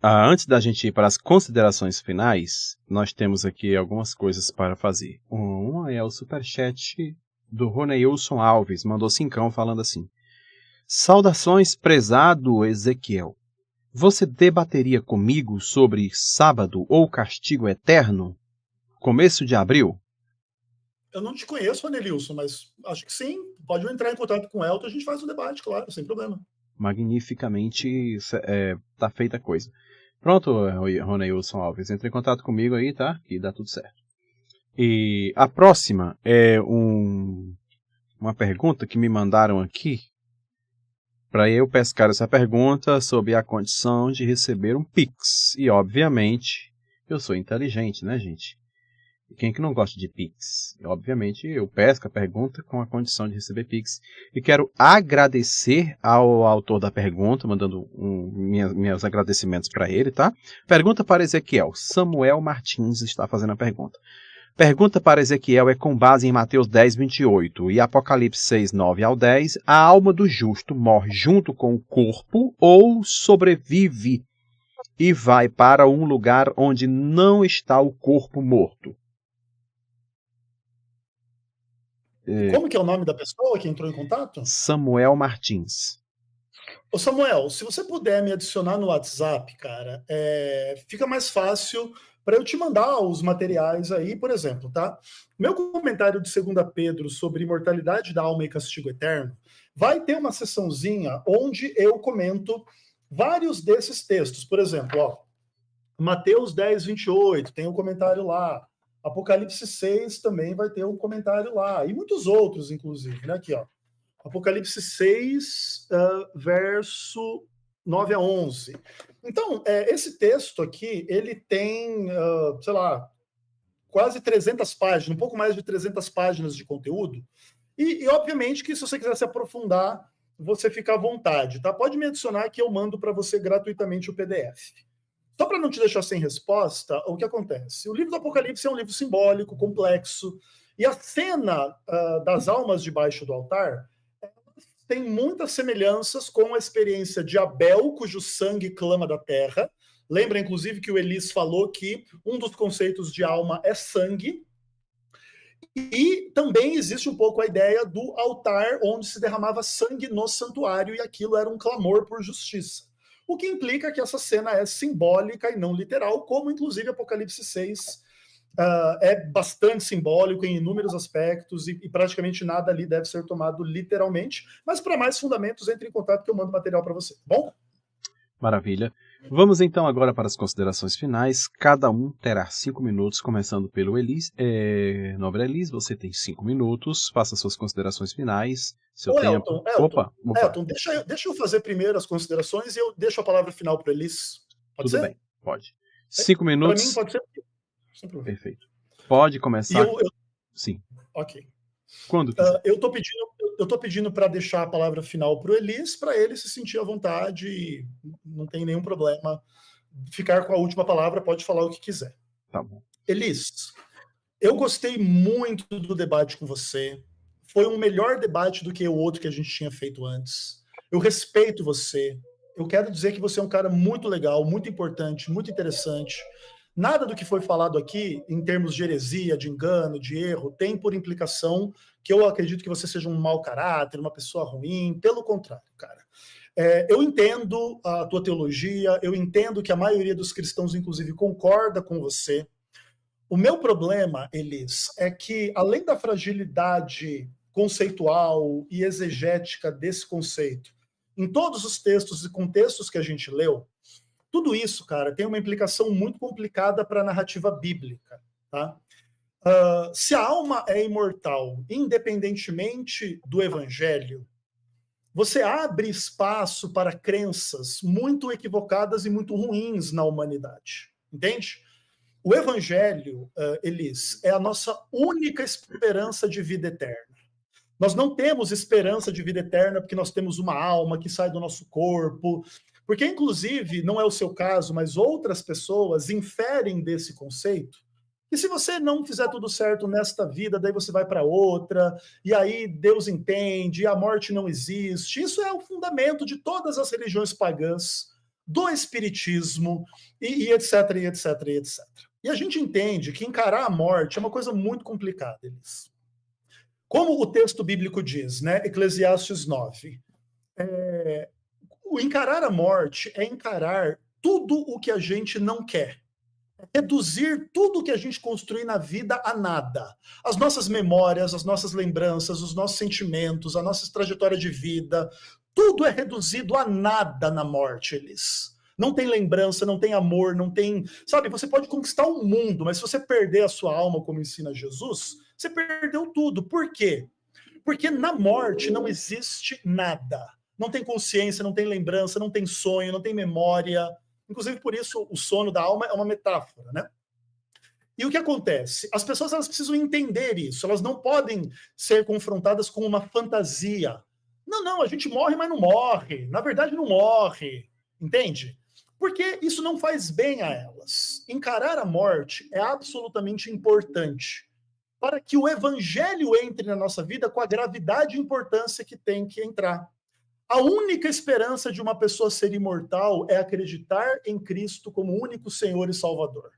Antes da gente ir para as considerações finais, nós temos aqui algumas coisas para fazer. Uma é o superchat do Roneilson Alves, mandou 5 falando assim: saudações, prezado Ezequiel. Você debateria comigo sobre sábado ou castigo eterno? Começo de abril? Eu não te conheço, Anelilson, mas acho que sim. Pode entrar em contato com o Elton, a gente faz um debate, claro, sem problema. Magnificamente tá feita a coisa. Pronto, Roneilson Alves, entre em contato comigo aí, tá? Que dá tudo certo. E a próxima é uma pergunta que me mandaram aqui para eu pescar essa pergunta sob a condição de receber um Pix. E, obviamente, eu sou inteligente, né, gente? E quem que não gosta de Pix? E, obviamente, eu pesco a pergunta com a condição de receber Pix. E quero agradecer ao autor da pergunta, mandando meus agradecimentos para ele, tá? Pergunta para Ezequiel. Samuel Martins está fazendo a pergunta. Pergunta para Ezequiel é com base em Mateus 10, 28 e Apocalipse 6, 9 ao 10. A alma do justo morre junto com o corpo ou sobrevive e vai para um lugar onde não está o corpo morto? Como que é o nome da pessoa que entrou em contato? Samuel Martins. Ô Samuel, se você puder me adicionar no WhatsApp, cara, fica mais fácil para eu te mandar os materiais aí, por exemplo, tá? Meu comentário de 2 Pedro sobre imortalidade da alma e castigo eterno vai ter uma sessãozinha onde eu comento vários desses textos. Por exemplo, ó, Mateus 10, 28, tem um comentário lá. Apocalipse 6 também vai ter um comentário lá. E muitos outros, inclusive, né? Aqui, ó. Apocalipse 6, verso 9 a 11. Então, esse texto aqui, ele tem, sei lá, quase 300 páginas, um pouco mais de 300 páginas de conteúdo. E obviamente, que se você quiser se aprofundar, você fica à vontade, tá? Pode me adicionar que eu mando para você gratuitamente o PDF. Só para não te deixar sem resposta, o que acontece? O livro do Apocalipse é um livro simbólico, complexo, e a cena das almas debaixo do altar tem muitas semelhanças com a experiência de Abel, cujo sangue clama da terra. Lembra, inclusive, que o Elis falou que um dos conceitos de alma é sangue. E também existe um pouco a ideia do altar onde se derramava sangue no santuário e aquilo era um clamor por justiça. O que implica que essa cena é simbólica e não literal, como inclusive Apocalipse 6 é bastante simbólico em inúmeros aspectos e praticamente nada ali deve ser tomado literalmente. Mas para mais fundamentos, entre em contato que eu mando material para você, tá bom? Maravilha. Vamos então agora para as considerações finais. Cada um terá 5 minutos, começando pelo Elis. Nobre Elis, você tem 5 minutos. Faça suas considerações finais. Seu tempo. Opa. Elton, deixa eu fazer primeiro as considerações e eu deixo a palavra final para o Elis. Pode ser? Tudo bem, pode. 5 minutos. Para mim pode ser. Perfeito. Pode começar. Sim. Ok. Quando quiser. Eu tô pedindo para deixar a palavra final para o Elis, para ele se sentir à vontade e não tem nenhum problema ficar com a última palavra, pode falar o que quiser. Tá bom. Elis, eu gostei muito do debate com você. Foi um melhor debate do que o outro que a gente tinha feito antes. Eu respeito você. Eu quero dizer que você é um cara muito legal, muito importante, muito interessante. Nada do que foi falado aqui, em termos de heresia, de engano, de erro, tem por implicação que eu acredito que você seja um mau caráter, uma pessoa ruim. Pelo contrário, cara. Eu entendo a tua teologia, eu entendo que a maioria dos cristãos, inclusive, concorda com você. O meu problema, Elis, é que, além da fragilidade conceitual e exegética desse conceito, em todos os textos e contextos que a gente leu, tudo isso, cara, tem uma implicação muito complicada para a narrativa bíblica, tá? Se a alma é imortal, independentemente do evangelho, você abre espaço para crenças muito equivocadas e muito ruins na humanidade, entende? O evangelho, Elis, é a nossa única esperança de vida eterna. Nós não temos esperança de vida eterna porque nós temos uma alma que sai do nosso corpo, porque, inclusive, não é o seu caso, mas outras pessoas inferem desse conceito que se você não fizer tudo certo nesta vida, daí você vai para outra, e aí Deus entende, e a morte não existe. Isso é o fundamento de todas as religiões pagãs, do espiritismo, e etc, e etc, e etc. E a gente entende que encarar a morte é uma coisa muito complicada, Elis. Como o texto bíblico diz, né, Eclesiastes 9, o encarar a morte é encarar tudo o que a gente não quer. Reduzir tudo o que a gente construi na vida a nada. As nossas memórias, as nossas lembranças, os nossos sentimentos, a nossa trajetória de vida, tudo é reduzido a nada na morte, Elis. Não tem lembrança, não tem amor, não tem... Sabe, você pode conquistar o mundo, mas se você perder a sua alma, como ensina Jesus, você perdeu tudo. Por quê? Porque na morte não existe nada. Não tem consciência, não tem lembrança, não tem sonho, não tem memória. Inclusive, por isso, o sono da alma é uma metáfora, né? E o que acontece? As pessoas elas precisam entender isso. Elas não podem ser confrontadas com uma fantasia. Não, a gente morre, mas não morre. Na verdade, não morre. Entende? Porque isso não faz bem a elas. Encarar a morte é absolutamente importante. para que o evangelho entre na nossa vida com a gravidade e importância que tem que entrar. A única esperança de uma pessoa ser imortal é acreditar em Cristo como único Senhor e Salvador.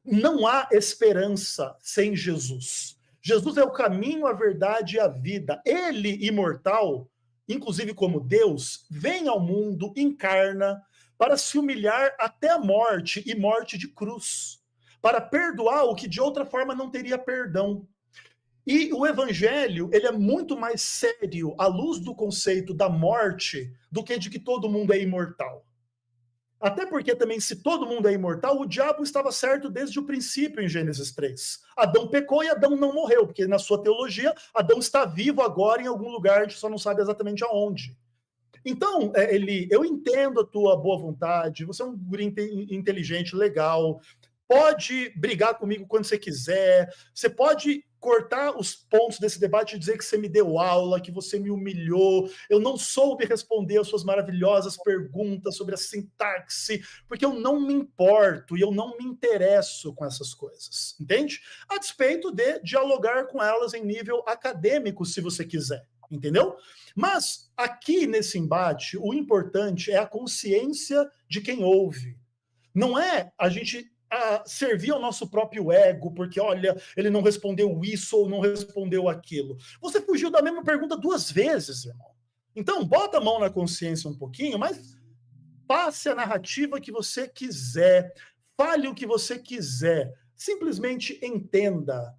Não há esperança sem Jesus. Jesus é o caminho, a verdade e a vida. Ele, imortal, inclusive como Deus, vem ao mundo, encarna, para se humilhar até a morte, e morte de cruz, para perdoar o que de outra forma não teria perdão. E o evangelho, ele é muito mais sério à luz do conceito da morte do que de que todo mundo é imortal. Até porque também, se todo mundo é imortal, o diabo estava certo desde o princípio em Gênesis 3. Adão pecou e Adão não morreu, porque na sua teologia, Adão está vivo agora em algum lugar, a gente só não sabe exatamente aonde. Então, Eli, eu entendo a tua boa vontade, você é um guri inteligente, legal, pode brigar comigo quando você quiser, você pode cortar os pontos desse debate e dizer que você me deu aula, que você me humilhou, eu não soube responder as suas maravilhosas perguntas sobre a sintaxe, porque eu não me importo e eu não me interesso com essas coisas, entende? A despeito de dialogar com elas em nível acadêmico, se você quiser, entendeu? Mas aqui nesse embate, o importante é a consciência de quem ouve. Não é a gente servir ao nosso próprio ego, porque, olha, ele não respondeu isso ou não respondeu aquilo. Você fugiu da mesma pergunta 2 vezes, irmão. Então, bota a mão na consciência um pouquinho, mas passe a narrativa que você quiser, fale o que você quiser. Simplesmente entenda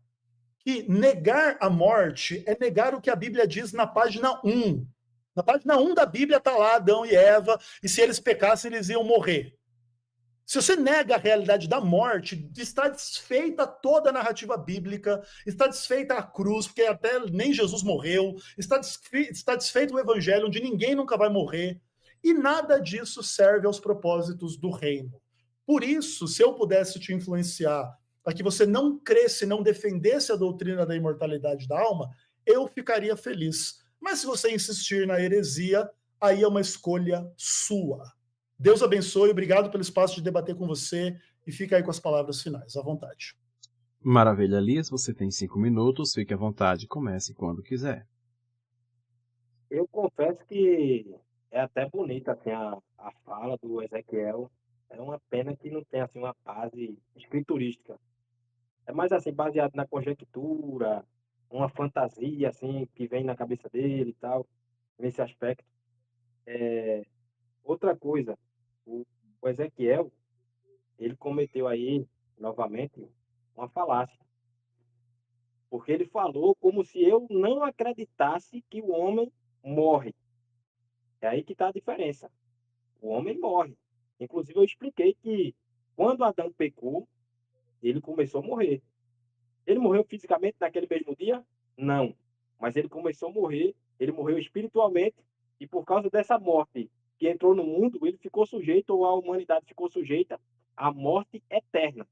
que negar a morte é negar o que a Bíblia diz na página 1. Na página 1 da Bíblia está lá Adão e Eva, e se eles pecassem, eles iam morrer. Se você nega a realidade da morte, está desfeita toda a narrativa bíblica, está desfeita a cruz, porque até nem Jesus morreu, está desfeito o evangelho, onde ninguém nunca vai morrer, e nada disso serve aos propósitos do reino. Por isso, se eu pudesse te influenciar para que você não cresce, não defendesse a doutrina da imortalidade da alma, eu ficaria feliz. Mas se você insistir na heresia, aí é uma escolha sua. Deus abençoe, obrigado pelo espaço de debater com você e fica aí com as palavras finais, à vontade. Maravilha, Elias, você tem 5 minutos, fique à vontade, comece quando quiser. Eu confesso que é até bonita assim, a fala do Ezequiel. É uma pena que não tem assim, uma base escriturística. É mais assim, baseado na conjectura, uma fantasia assim, que vem na cabeça dele e tal, nesse aspecto. Outra coisa, o Ezequiel, ele cometeu aí, novamente, uma falácia. Porque ele falou como se eu não acreditasse que o homem morre. É aí que está a diferença. O homem morre. Inclusive, eu expliquei que quando Adão pecou, ele começou a morrer. Ele morreu fisicamente naquele mesmo dia? Não. Mas ele começou a morrer, ele morreu espiritualmente, e por causa dessa morte que entrou no mundo, ele ficou sujeito, ou a humanidade ficou sujeita à morte eterna.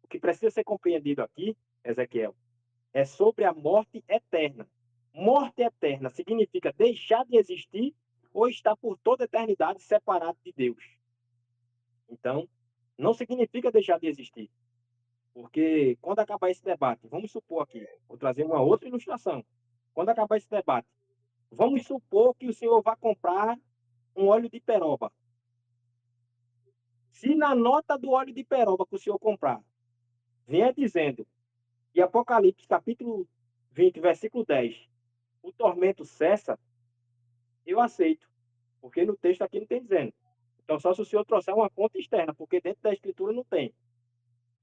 O que precisa ser compreendido aqui, Ezequiel, é sobre a morte eterna. Morte eterna significa deixar de existir ou estar por toda a eternidade separado de Deus. Então, não significa deixar de existir. Porque quando acabar esse debate, vamos supor aqui, vou trazer uma outra ilustração. Quando acabar esse debate, vamos supor que o senhor vá comprar um óleo de peroba. Se na nota do óleo de peroba que o senhor comprar, vier dizendo, em Apocalipse capítulo 20, versículo 10, o tormento cessa, eu aceito. Porque no texto aqui não tem dizendo. Então, só se o senhor trouxer uma fonte externa, porque dentro da escritura não tem.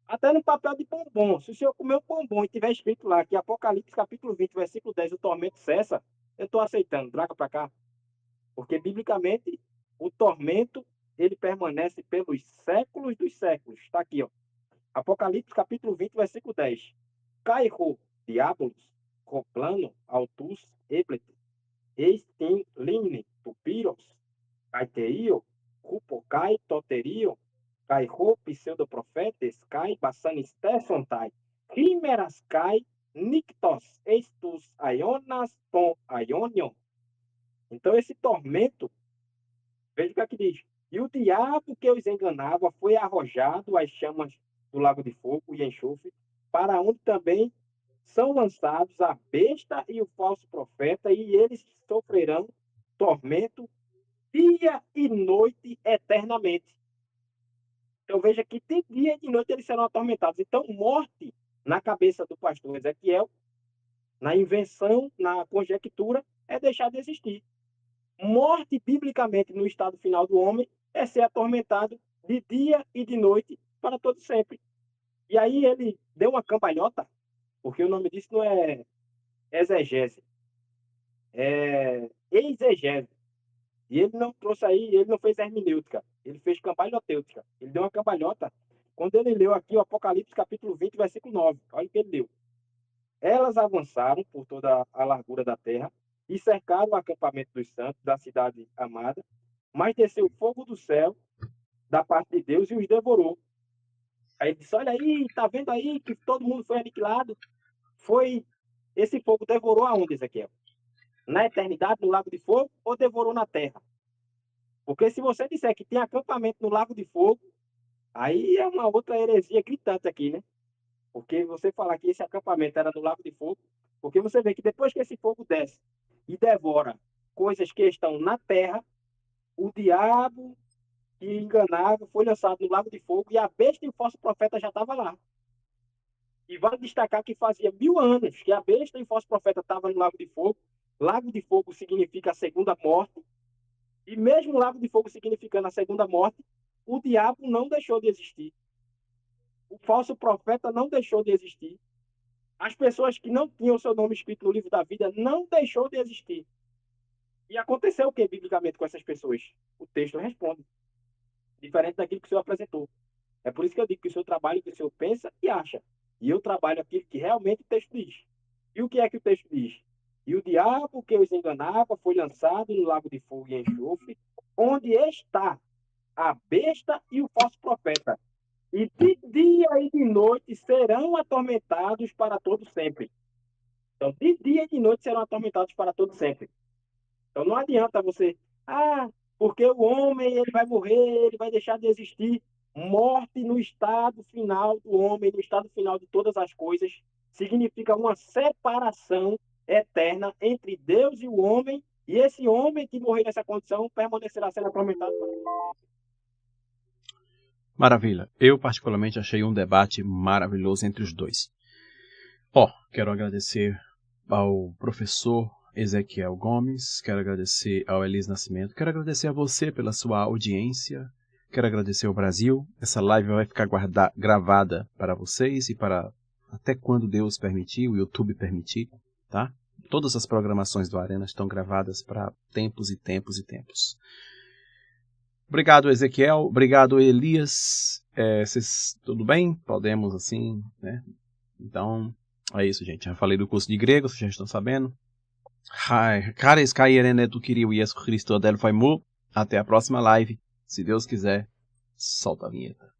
Até no papel de bombom. Se o senhor comer um bombom e tiver escrito lá que Apocalipse capítulo 20, versículo 10, o tormento cessa, eu estou aceitando. Traga para cá. Porque, biblicamente, o tormento, ele permanece pelos séculos dos séculos. Está aqui, ó. Apocalipse capítulo 20, versículo 10. Cairo, diabolos, coplano, autus, eblet, estin, limne, tupiros, caiteio, cupocai, toterio, Cairo, pseudoprofetes, Kai, Bassanistesontai, Chimeras, Kai, Nictos, Estus, Aionas, Ton, Aionion. Então, esse tormento, veja o que aqui diz. E o diabo que os enganava foi arrojado às chamas do lago de fogo e enxofre, para onde também são lançados a besta e o falso profeta, e eles sofrerão tormento dia e noite eternamente. Então veja que de dia e de noite eles serão atormentados. Então, morte na cabeça do pastor Ezequiel, na invenção, na conjectura, é deixar de existir. Morte, biblicamente, no estado final do homem, é ser atormentado de dia e de noite para todo sempre. E aí ele deu uma cambalhota, porque o nome disso não é exegese, é exegese. E ele não trouxe aí, ele não fez hermenêutica, ele fez cambalhotêutica. Ele deu uma cambalhota quando ele leu aqui o Apocalipse capítulo 20, versículo 9. Olha o que ele leu. Elas avançaram por toda a largura da terra e cercaram o acampamento dos santos da cidade amada, mas desceu fogo do céu da parte de Deus e os devorou. Aí ele disse, olha aí, tá vendo aí que todo mundo foi aniquilado? Esse fogo devorou aonde, Ezequiel? Na eternidade, no lago de fogo, ou devorou na terra? Porque se você disser que tem acampamento no lago de fogo, aí é uma outra heresia gritante aqui, né? Porque você falar que esse acampamento era no lago de fogo, porque você vê que depois que esse fogo desce e devora coisas que estão na terra, o diabo que enganava foi lançado no lago de fogo e a besta e o falso profeta já estavam lá. E vale destacar que fazia 1000 anos que a besta e o falso profeta estavam no lago de fogo. Lago de fogo significa a segunda morte. E mesmo o lago de fogo significando a segunda morte, o diabo não deixou de existir. O falso profeta não deixou de existir. As pessoas que não tinham seu nome escrito no livro da vida não deixou de existir. E aconteceu o que biblicamente com essas pessoas? O texto responde. Diferente daquilo que o Senhor apresentou. É por isso que eu digo que o Senhor trabalha o que o Senhor pensa e acha. E eu trabalho aquilo que realmente o texto diz. E o que é que o texto diz? E o diabo que os enganava foi lançado no lago de fogo e enxofre, onde está a besta e o falso profeta. E de dia e de noite serão atormentados para todo sempre. Então, de dia e de noite serão atormentados para todo sempre. Então, não adianta você, porque o homem ele vai morrer, ele vai deixar de existir. Morte no estado final do homem, no estado final de todas as coisas, significa uma separação eterna entre Deus e o homem, e esse homem que morrer nessa condição permanecerá sendo atormentado para todo sempre. Maravilha. Eu particularmente achei um debate maravilhoso entre os dois. Quero agradecer ao professor Ezequiel Gomes, quero agradecer ao Elis Nascimento, quero agradecer a você pela sua audiência, quero agradecer ao Brasil. Essa live vai ficar gravada para vocês e para até quando Deus permitir, o YouTube permitir, tá? Todas as programações do Arena estão gravadas para tempos e tempos e tempos. Obrigado, Ezequiel. Obrigado, Elias. Vocês, tudo bem? Podemos, assim, né? Então, é isso, gente. Já falei do curso de grego, vocês já estão sabendo. Caris Kaierenetu Kiriu Yesu Cristo Adelphoi Mu. Até a próxima live. Se Deus quiser, solta a vinheta.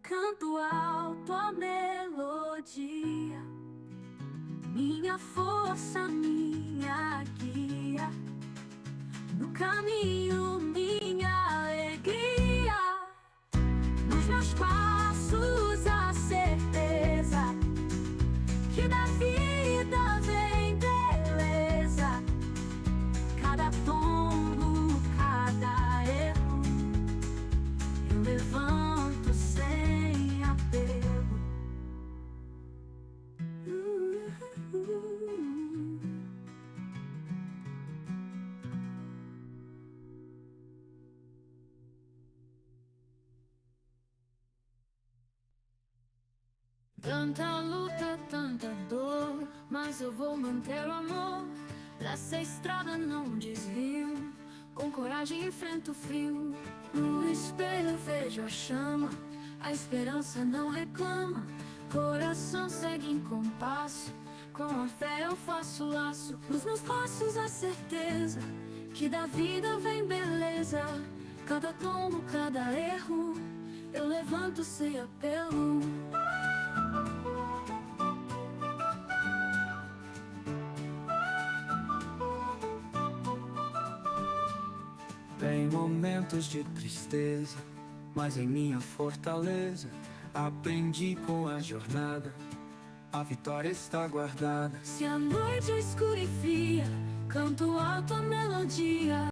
Canto alto a melodia, minha força, minha guia, no caminho minha alegria, nos meus passos a certeza que da vida vem beleza, cada tombo, cada erro, eu levanto sem apego. Tanta luta, tanta dor, mas eu vou manter o amor. Nessa estrada não desvio, com coragem enfrento o frio. No espelho vejo a chama, a esperança não reclama. Coração segue em compasso, com a fé eu faço laço. Nos meus passos a certeza que da vida vem beleza. Cada tombo, cada erro, eu levanto sem apelo. Tem momentos de tristeza, mas em minha fortaleza aprendi com a jornada, a vitória está guardada. Se a noite é escura e fria, canto alto a melodia.